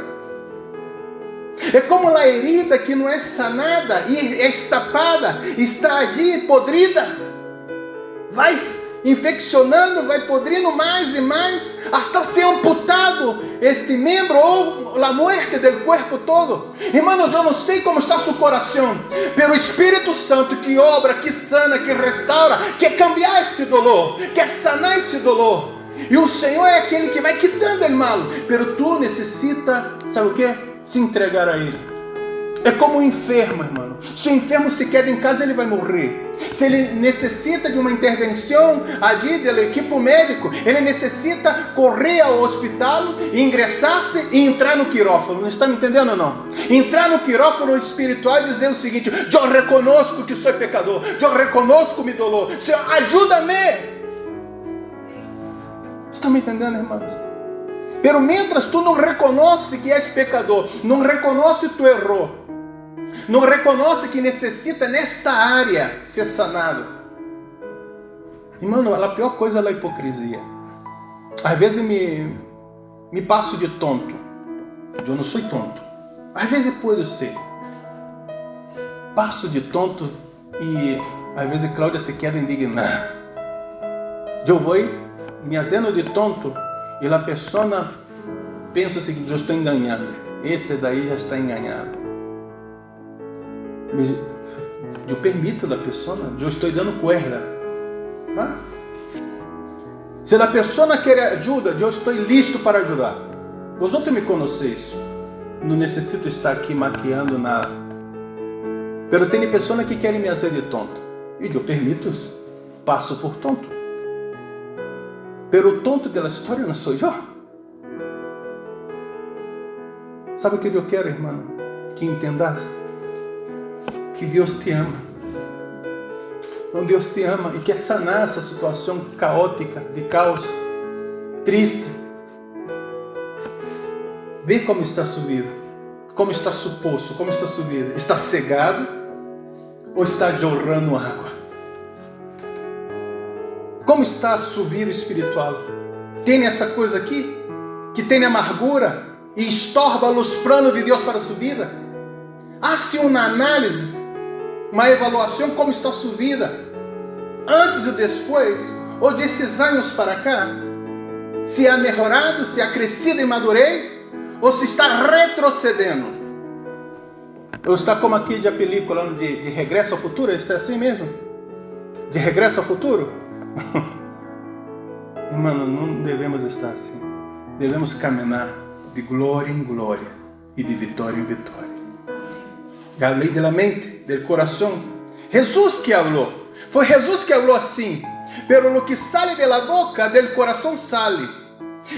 É como a herida que não é sanada e é estapada, está ali podrida, vai infeccionando, vai podrindo mais e mais, hasta ser amputado este membro ou a morte do corpo todo. Irmão, eu não sei como está seu coração, pero o Espírito Santo que obra, que sana, que restaura, quer cambiar esse dolor, quer sanar esse dolor. E o Senhor é aquele que vai quitando o mal, pero tu necessita, sabe o que? Se entregar a Ele. É como um enfermo, irmão. Se o enfermo se queda em casa, ele vai morrer. Se ele necessita de uma intervenção ali da equipe médico, ele necessita correr ao hospital, ingressar-se e entrar no quirófano. Não está me entendendo ou não? Entrar no quirófano espiritual e dizer o seguinte: eu reconozco que sou pecador, eu reconozco meu dolor, Senhor, ajuda-me. Estão me entendendo, irmãos? Pero mientras tu não reconhece que és pecador, não reconhece tu erro, não reconhece que necessita nesta área ser sanado. Irmão, a pior coisa é a hipocrisia. Às vezes me passo de tonto. Eu não sou tonto. Às vezes pode ser. Passo de tonto e às vezes Cláudia se queda indignada. Eu vou me fazendo de tonto e a pessoa pensa o seguinte: eu estou enganando. Esse daí já está enganado. Mas eu permito a pessoa, eu estou dando cuerda. Tá? Se a pessoa quer ajuda, eu estou listo para ajudar. Vosotros me conheceis. Não necessito estar aqui maquiando nada. Pero tem pessoas que querem me fazer de tonto. E eu permito, passo por tonto. Pero o tonto da história não sou eu. Sabe o que eu quero, irmão? Que entendas que Deus te ama. Então Deus te ama e quer sanar essa situação caótica, de caos, triste. Vê como está subido, como está suposto, como está subido. Está cegado ou está jorrando água? Como está a sua vida espiritual? Tem essa coisa aqui que tem amargura e estorba os planos de Deus para a sua vida? Hace uma análise, uma avaliação como está a sua vida, antes e depois, ou desses anos para cá, se ha melhorado, se ha crescido em madurez, ou se está retrocedendo, ou está como aqui de a película de Regresso ao Futuro. Está assim mesmo? De Regresso ao Futuro? Irmão, não devemos estar assim. Devemos caminhar de glória em glória e de vitória em vitória. A lei da mente, do coração. Jesus que falou. Foi Jesus que falou assim: pero lo que sale de la boca, del coração sale.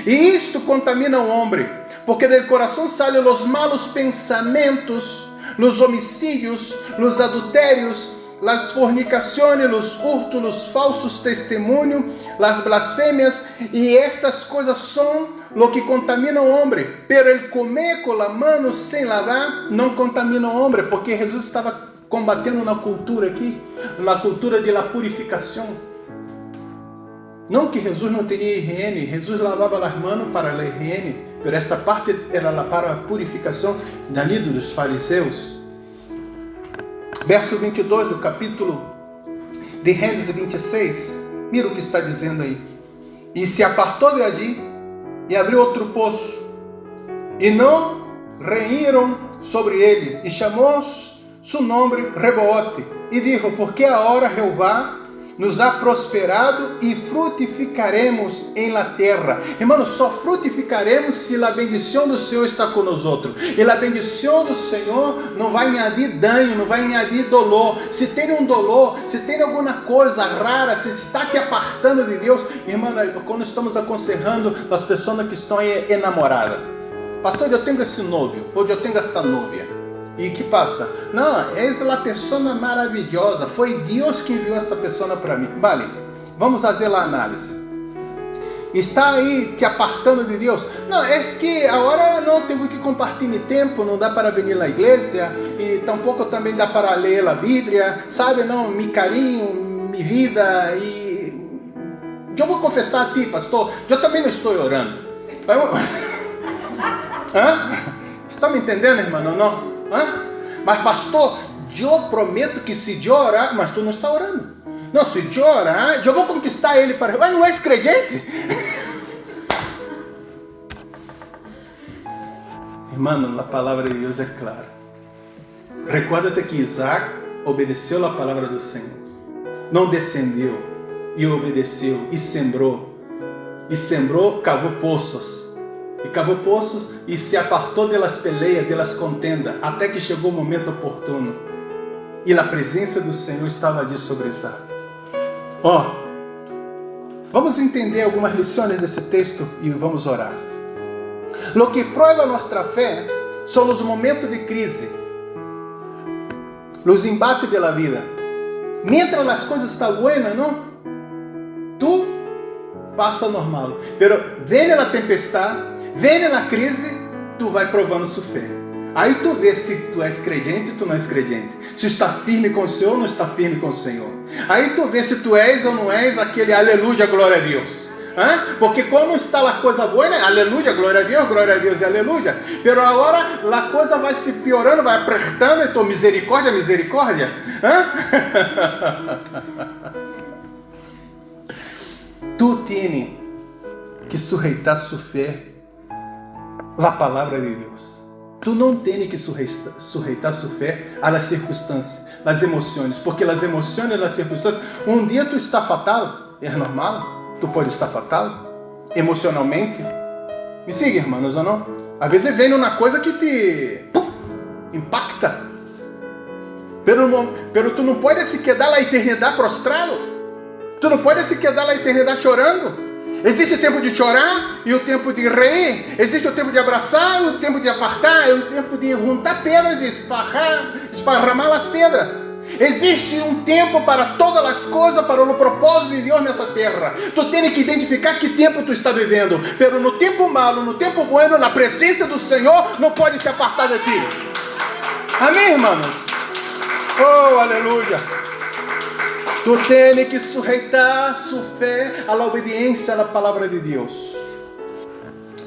E isto contamina o homem, porque del coração sale os malos pensamentos, os homicídios, os adultérios, las fornicaciones, los hurtos, los falsos testemunhos, las blasfemias, e estas coisas são lo que contamina o homem. Pero el comer com a mano sem lavar não contamina o homem, porque Jesus estava combatendo na cultura aqui, na cultura de la purificação. Não que Jesus não teria higiene, Jesus lavava as mãos para a higiene, pero esta parte era para a purificação dali dos fariseus. Verso 22 do capítulo de Gênesis 26, mira o que está dizendo aí. E se apartou de allí e abriu outro poço, e não reíram sobre ele, e chamou su nome Rebote, e dijo: porque agora Jeová nos ha prosperado e frutificaremos em la terra. Irmãos, só frutificaremos se a bendição do Senhor está conosco. E a bendição do Senhor não vai añadir dano, não vai añadir dolor. Se tem um dolor, se tem alguma coisa rara, se está te apartando de Deus, irmão, quando estamos aconselhando as pessoas que estão enamoradas: pastor, eu tenho esse novio, ou eu tenho esta novia. E que passa? Não, essa é a pessoa maravilhosa. Foi Deus que enviou esta pessoa para mim. Vale, vamos fazer a análise. Está aí te apartando de Deus? Não, é que agora não tenho que compartilhar tempo, não dá para vir à igreja, e tampouco também dá para ler a Bíblia, sabe? Não, me carinho, minha vida, e eu vou confessar a ti, pastor, eu também não estou orando. Está me entendendo, irmão? Não? Mas pastor, eu prometo que se eu orar, mas tu não está orando. Não, se eu orar, eu vou conquistar ele para... Mas não és crente? Irmão, a palavra de Deus é clara. Recuerda-te que Isaac obedeceu a palavra do Senhor. Não descendeu e obedeceu e sembrou. E sembrou, cavou poços. E cavou poços e se apartou delas peleias, delas contendas, até que chegou o momento oportuno. E a presença do Senhor estava ali sobre Isaac. Vamos entender algumas lições desse texto e vamos orar. Lo que prova nossa fé são os momentos de crise, os embates da vida. Mientras as coisas estão buenas, não? Tu passa normal. Pero vem a tempestade, Vem na crise, tu vai provando sofrer. Aí tu vê se tu és credente ou tu não és credente. Se está firme com o Senhor ou não está firme com o Senhor. Aí tu vê se tu és ou não és aquele aleluia, glória a Deus. Porque quando está a coisa boa, né? Aleluia, glória a Deus e aleluia. Pero agora a coisa vai se piorando, vai apertando, então misericórdia, misericórdia. Tu tienes que sujeitar sua fé à palavra de Deus. Tu não tens que sujeitar sua fé às circunstâncias, às emoções, porque as emoções e as circunstâncias, um dia tu está fatal, é normal. Tu pode estar fatal, emocionalmente. Me siga, irmãos, ou não? Às vezes vem uma coisa que te impacta. Pero tu não pode se quedar na eternidade prostrado. Tu não pode se quedar na eternidade chorando. Existe o tempo de chorar e o tempo de rir. Existe o tempo de abraçar e o tempo de apartar. E o tempo de juntar pedras, de esparramar as pedras. Existe um tempo para todas as coisas, para o propósito de Deus nessa terra. Tu tens que identificar que tempo tu está vivendo. Pero no tempo malo, no tempo bueno, na presença do Senhor, não pode se apartar de ti. Amém, irmãos? Oh, aleluia. Tu tens que sujeitar sua fé à obediência à palavra de Deus.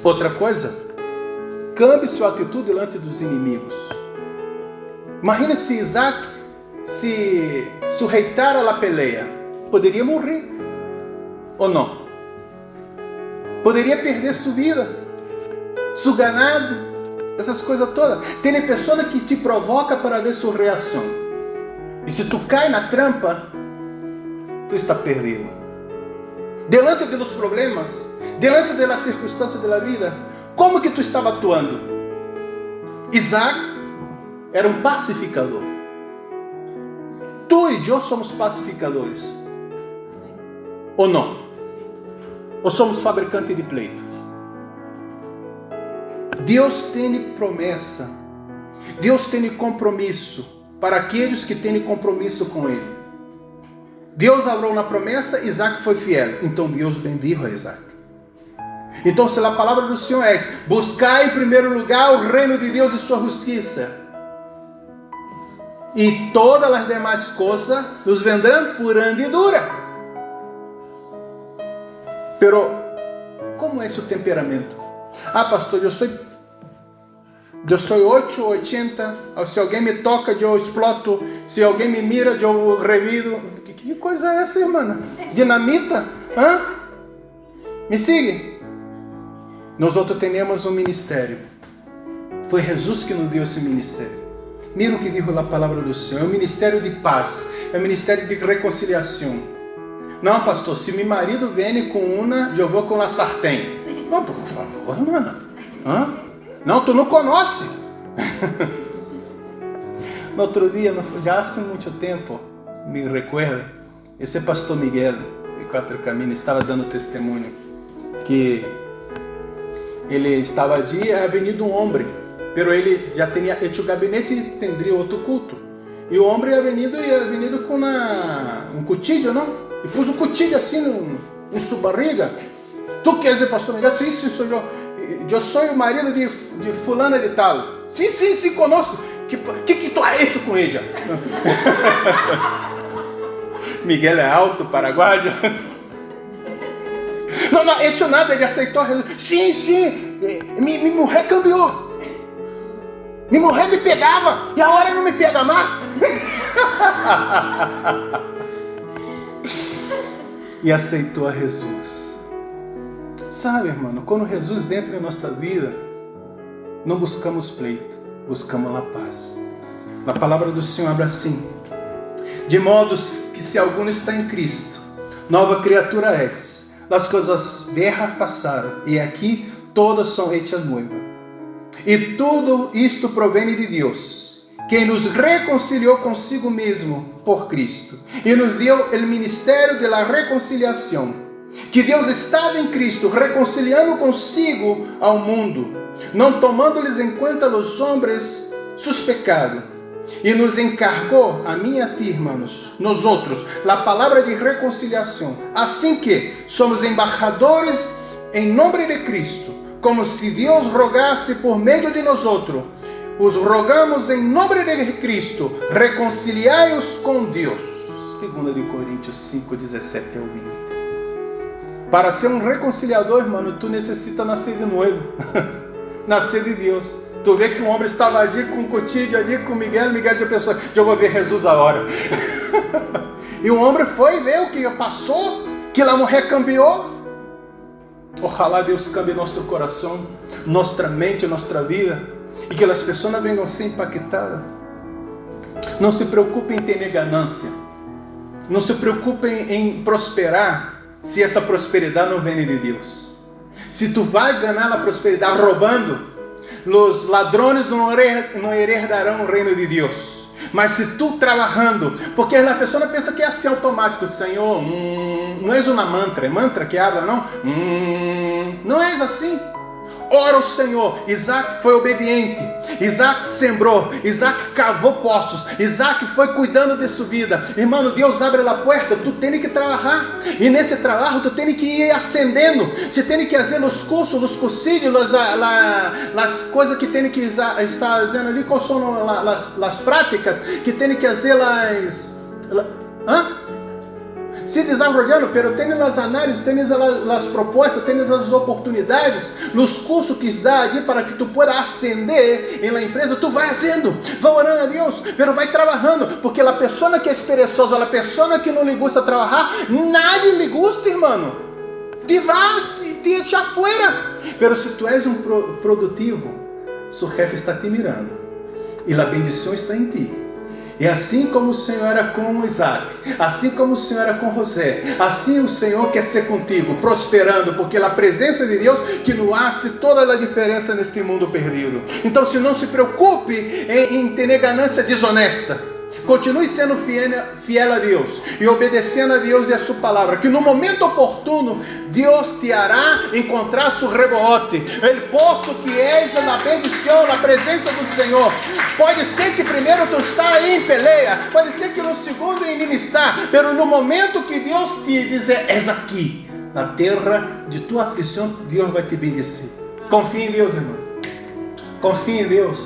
Outra coisa, cambie sua atitude diante dos inimigos. Imagina se Isaac se sujeitar à peleia, poderia morrer ou não? Poderia perder sua vida, seu ganado, essas coisas todas. Tem pessoas que te provoca para ver sua reação. E se tu cai na trampa, tu está perdido. Delante dos problemas, delante das circunstâncias da vida, como que tu estava atuando? Isaac era um pacificador. Tu e eu somos pacificadores. Ou não? Ou somos fabricantes de pleitos? Deus tem promessa. Deus tem compromisso para aqueles que têm compromisso com Ele. Deus abriu na promessa, Isaac foi fiel. Então Deus bendijo a Isaac. Então se a palavra do Senhor é: buscar em primeiro lugar o reino de Deus e sua justiça, e todas as demais coisas nos vendrão por añadidura. Pero, como é seu temperamento? Pastor, eu sou 8, 80. Se alguém me toca, eu exploto. Se alguém me mira, eu revido. Que coisa é essa, irmã? Dinamita? Me siga. Nós outros temos um ministério. Foi Jesus que nos deu esse ministério. Mira o que diz a palavra do Senhor. É um ministério de paz. É um ministério de reconciliação. Não, pastor, se meu marido vem com uma, eu vou com a sartém. Não, por favor, mano. Não, tu não conhece. No outro dia, já há muito tempo, me recuerdo, esse pastor Miguel, de Quatro Caminhos, estava dando testemunho que ele estava ali, venido um homem. Pero ele já tinha hecho o gabinete e tendria outro culto. E o homem ia venido com um cuchillo, não? E pôs um cuchillo assim em sua barriga. Tu que és o pastor Miguel? Sim, sou eu. Eu sou o marido de fulana de tal. Sim, conosco. Que tu ha hecho com ela? Miguel é alto, paraguaio. Não hecho nada, ele aceitou. Sim, minha mulher cambiou. Minha mulher me pegava e agora não me pega mais. E aceitou a Jesus. Sabe, irmão, quando Jesus entra em nossa vida, não buscamos pleito, buscamos a paz. A palavra do Senhor abre assim: de modo que se algum está em Cristo, nova criatura és. As coisas velhas passaram e aqui todas são hechas novas. E tudo isto provém de Deus, quem nos reconciliou consigo mesmo por Cristo e nos deu o ministério da reconciliação. Que Deus estava em Cristo reconciliando consigo ao mundo, não tomando-lhes em conta os homens seus pecados, e nos encargou, a mim e a ti, irmãos, nós outros, a palavra de reconciliação. Assim que somos embaixadores em nome de Cristo, como se Deus rogasse por meio de nós outros. Os rogamos em nome de Cristo, reconciliai-os com Deus. 2 Coríntios 5, 17 ao 20. Para ser um reconciliador, irmão, tu necessita nascer de novo. Nascer de Deus. Tu vê que um homem estava ali com o Cotídio, ali com Miguel de pessoa, eu vou ver Jesus agora. E o homem foi ver o que passou, que lá não recambiou. Ojalá Deus cambie nosso coração, nossa mente, nossa vida, e que as pessoas venham a ser impactadas. Não se preocupem em ter ganância, não se preocupem em prosperar, se essa prosperidade não vem de Deus. Se tu vai ganhar a prosperidade roubando, os ladrões não herdarão o reino de Deus. Mas se tu trabalhando, porque a pessoa pensa que é assim automático, Senhor, não é uma mantra, é mantra que habla, não? Não é assim. Ora o Senhor. Isaac foi obediente, Isaac sembrou, Isaac cavou poços, Isaac foi cuidando de sua vida. Irmão, Deus abre a porta, tu tem que trabalhar, e nesse trabalho tu tem que ir ascendendo. Você tem que fazer os cursos, os cursilhos, as coisas que tem que estar fazendo ali, quais são as práticas que tem que fazer se desenvolvendo, pero tem as análises, tem as propostas, tem as oportunidades, nos cursos que dá ali para que tu pueda ascender em la empresa. Tu vai fazendo, vai orando a Deus, pero vai trabalhando, porque a pessoa que é perezosa, a pessoa que não lhe gusta trabalhar, nadie lhe gusta, irmão, te vai te echar fora. Pero se tu és um produtivo, seu chefe está te mirando, e a bendição está em ti. E assim como o Senhor era com Isaac, assim como o Senhor era com José, assim o Senhor quer ser contigo, prosperando, porque a presença de Deus que nos hace toda a diferença neste mundo perdido. Então, se não se preocupe em ter ganância desonesta, continue sendo fiel a Deus e obedecendo a Deus e a sua palavra, que no momento oportuno Deus te hará encontrar seu rebote, o posto que és na bendição, na presença do Senhor. Pode ser que primeiro tu está aí em peleia, pode ser que no segundo em inimistad, mas no momento que Deus te dizer, és aqui, na terra de tua aflição, Deus vai te bendizer. Confie em Deus, irmão. Confie em Deus.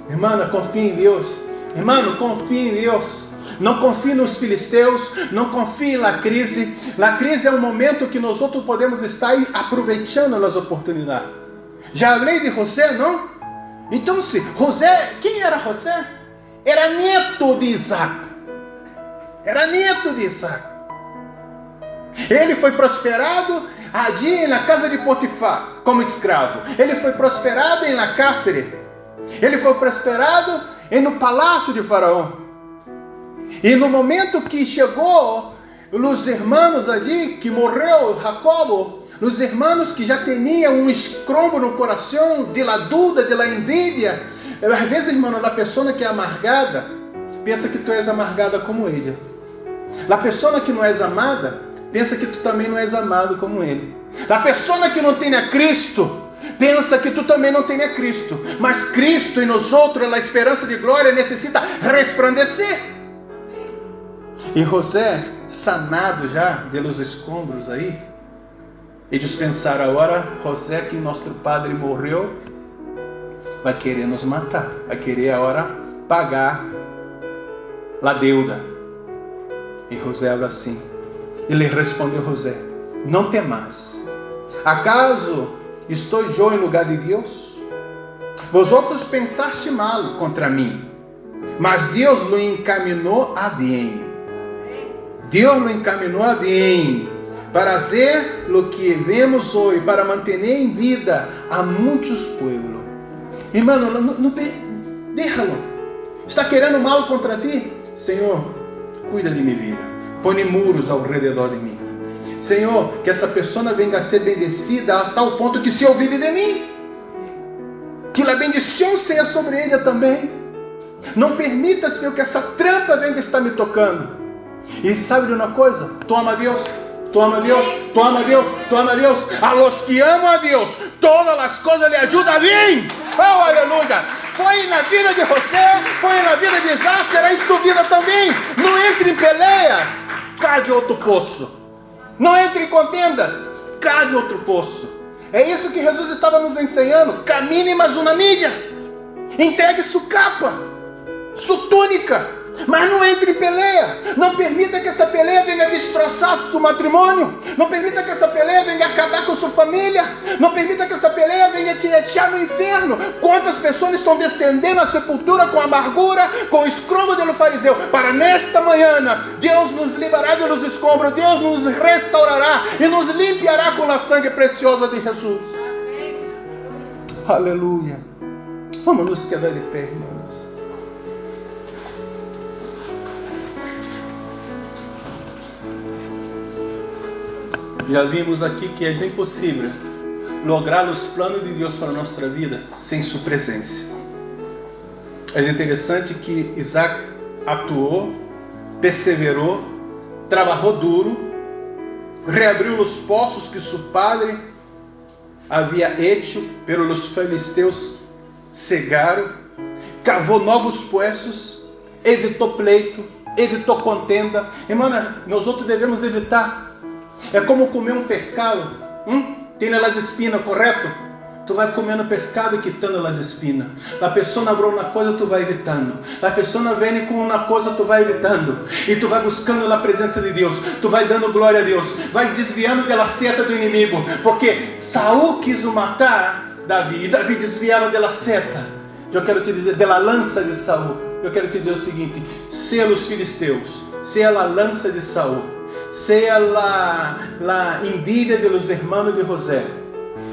Irmã, confie em Deus. Irmão, confie em Deus. Não confie nos filisteus, não confie na crise. Na crise é um momento que nós outros podemos estar aproveitando as oportunidades. Já falei de José, não? Então, se José, quem era José? Era neto de Isaac. Era neto de Isaac. Ele foi prosperado ali na casa de Potifar, como escravo. Ele foi prosperado em la cárcere. Ele foi prosperado no palácio de Faraó. E no momento que chegou os irmãos ali, que morreu Jacobo, os irmãos que já tinham um escrombo no coração, de la dúvida, de la envidia. Às vezes, irmão, a pessoa que é amargada, pensa que tu és amargada como ele. A pessoa que não és amada, pensa que tu também não és amado como ele. A pessoa que não tem a Cristo, pensa que tu também não tem a Cristo. Mas Cristo em nós outros, a esperança de glória, necessita resplandecer. E José, sanado já pelos escombros aí, eles pensaram, agora José, que nosso padre morreu, vai querer nos matar, vai querer agora pagar a deuda. E José era assim. Ele respondeu José, não temas, acaso estou eu em lugar de Deus? Vosotros pensaste mal contra mim, mas Deus lo encaminhou a bem. Deus lo encaminhou a bem, para fazer o que vemos hoje, para manter em vida a muitos pueblos. Irmão, déjalo. Está querendo mal contra ti? Senhor, cuida de minha vida. Põe muros ao redor de mim. Senhor, que essa pessoa venha a ser bendecida a tal ponto que se olvide de mim. Que a bendição seja sobre ele também. Não permita, Senhor, que essa trampa venha a estar me tocando. E sabe de uma coisa? Toma Deus. Toma Deus, toma Deus, toma Deus. A los que amam a Deus, todas as coisas lhe ajudam bem. Oh, aleluia. Foi na vida de José, foi na vida de Isaac, será em sua vida também. Não entre em peleias, cave outro poço. Não entre em contendas, cave outro poço. É isso que Jesus estava nos ensinando. Camine mais uma mídia. Entregue sua capa, sua túnica, mas não entre em peleia. Não permita que essa peleia venha destroçar seu matrimônio. Não permita que essa peleia venha acabar com sua família. Não permita que essa peleia venha te deixar no inferno. Quantas pessoas estão descendendo à sepultura com amargura, com o escromo do fariseu? Para nesta manhã, Deus nos liberará dos escombros, Deus nos restaurará e nos limpará com a sangue preciosa de Jesus. Aleluia. Vamos nos quedar de pé, irmãos. Já vimos aqui que é impossível lograr os planos de Deus para a nossa vida sem sua presença. É interessante que Isaac atuou, perseverou, trabalhou duro, reabriu os poços que seu padre havia hecho, pelos filisteus cegaram, cavou novos poços, evitou pleito, evitou contenda. Irmã, nós outros devemos evitar. É como comer um pescado, tem as espinas, correto? Tu vai comendo pescado e quitando as espinas. A pessoa abriu uma coisa, tu vai evitando. A pessoa vem com uma coisa, tu vai evitando. E tu vai buscando a presença de Deus. Tu vai dando glória a Deus. Vai desviando da seta do inimigo. Porque Saul quis matar Davi. E Davi desviava da seta. Eu quero te dizer, da lança de Saul. Eu quero te dizer o seguinte: se os filisteus, se a lança de Saul, se a envidia de los hermanos de José,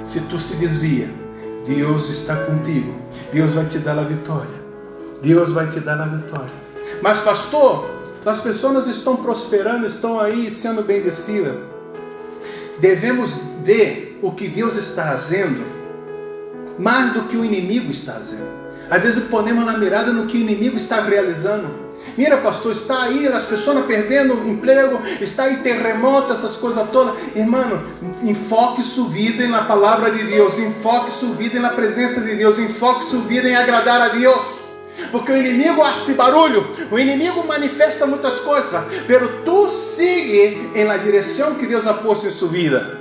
se tu se desvia, Deus está contigo. Deus vai te dar a vitória. Deus vai te dar a vitória. Mas pastor, as pessoas estão prosperando, estão aí sendo bendecidas. Devemos ver o que Deus está fazendo mais do que o inimigo está fazendo. Às vezes ponemos na mirada no que o inimigo está realizando. Mira, pastor, está aí as pessoas perdendo emprego, está aí terremoto, essas coisas todas. Irmão, enfoque sua vida na palavra de Deus, enfoque sua vida na presença de Deus, enfoque sua vida em agradar a Deus. Porque o inimigo hace barulho, o inimigo manifesta muitas coisas, pero tu sigue em la direção que Deus ha posto em sua vida.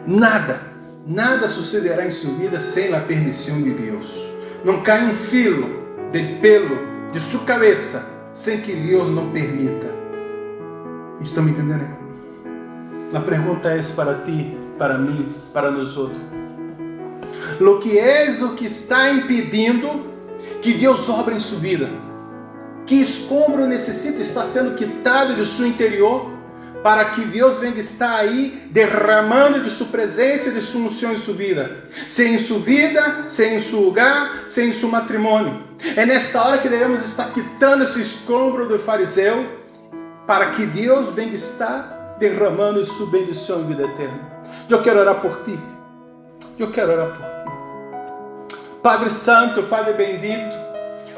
Nada sucederá em sua vida sem a permissão de Deus. Não cai um filo de pelo de sua cabeça sem que Deus não permita. Estão me entendendo? A pergunta é para ti, para mim, para nós outros. O que está impedindo que Deus obra em sua vida? Que escombro necessita estar sendo quitado de seu interior para que Deus venha estar aí derramando de sua presença e de sua unção em sua vida? Sem sua vida, sem seu lugar, sem seu matrimônio. É nesta hora que devemos estar quitando esse escombro do fariseu para que Deus venha estar derramando sua bendição em vida eterna. Eu quero orar por ti. Padre Santo, Padre bendito,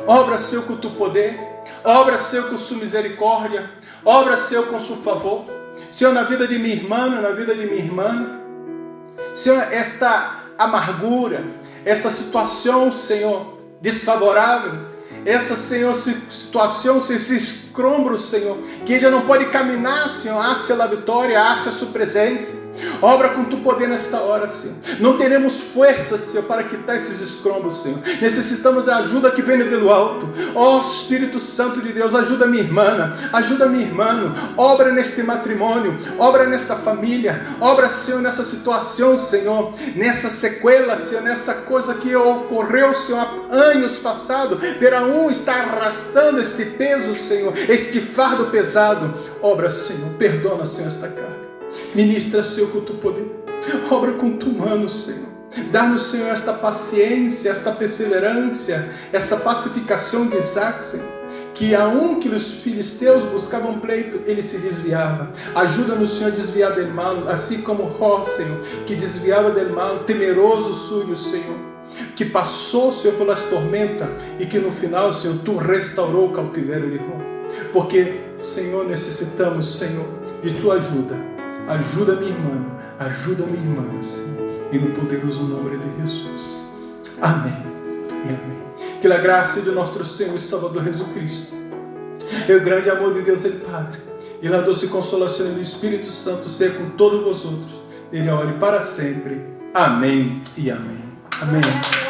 obra seu com tu poder, obra seu com sua misericórdia, obra seu com seu favor. Senhor, na vida de minha irmã, Senhor, esta amargura, essa situação, Senhor, desfavorável, essa, Senhor, situação, esse escombro, Senhor, que já não pode caminhar, Senhor, hacia a vitória, hacia a sua presença. Obra com tu poder nesta hora, Senhor. Não teremos força, Senhor, para quitar esses escombros, Senhor. Necessitamos da ajuda que vem do alto. Ó Espírito Santo de Deus, ajuda minha irmã, ajuda meu irmão. Obra neste matrimônio, obra nesta família, obra, Senhor, nessa situação, Senhor, nessa sequela, Senhor, nessa coisa que ocorreu, Senhor, há anos passados. Para um está arrastando este peso, Senhor, este fardo pesado. Obra, Senhor, perdona, Senhor, esta carga. Ministra, Senhor, com tu poder. Obra com tu mano, Senhor. Dá-nos, Senhor, esta paciência, esta perseverança, essa pacificação de Isaac, Senhor. Que aonde os filisteus buscavam pleito, ele se desviava. Ajuda-nos, Senhor, a desviar do mal, assim como Jó, Senhor, que desviava do mal, temeroso sujo, Senhor, que passou, Senhor, pelas tormentas e que no final, Senhor, tu restaurou o cativeiro de Jó. Porque, Senhor, necessitamos, Senhor, de tua ajuda. Ajuda minha irmã, Senhor, e no poderoso nome de Jesus. Amém e amém. Que a graça de nosso Senhor e Salvador Jesus Cristo, e o grande amor de Deus, Ele Padre, e a doce consolação do Espírito Santo seja com todos vosotros, Ele ore para sempre. Amém e amém. Amém.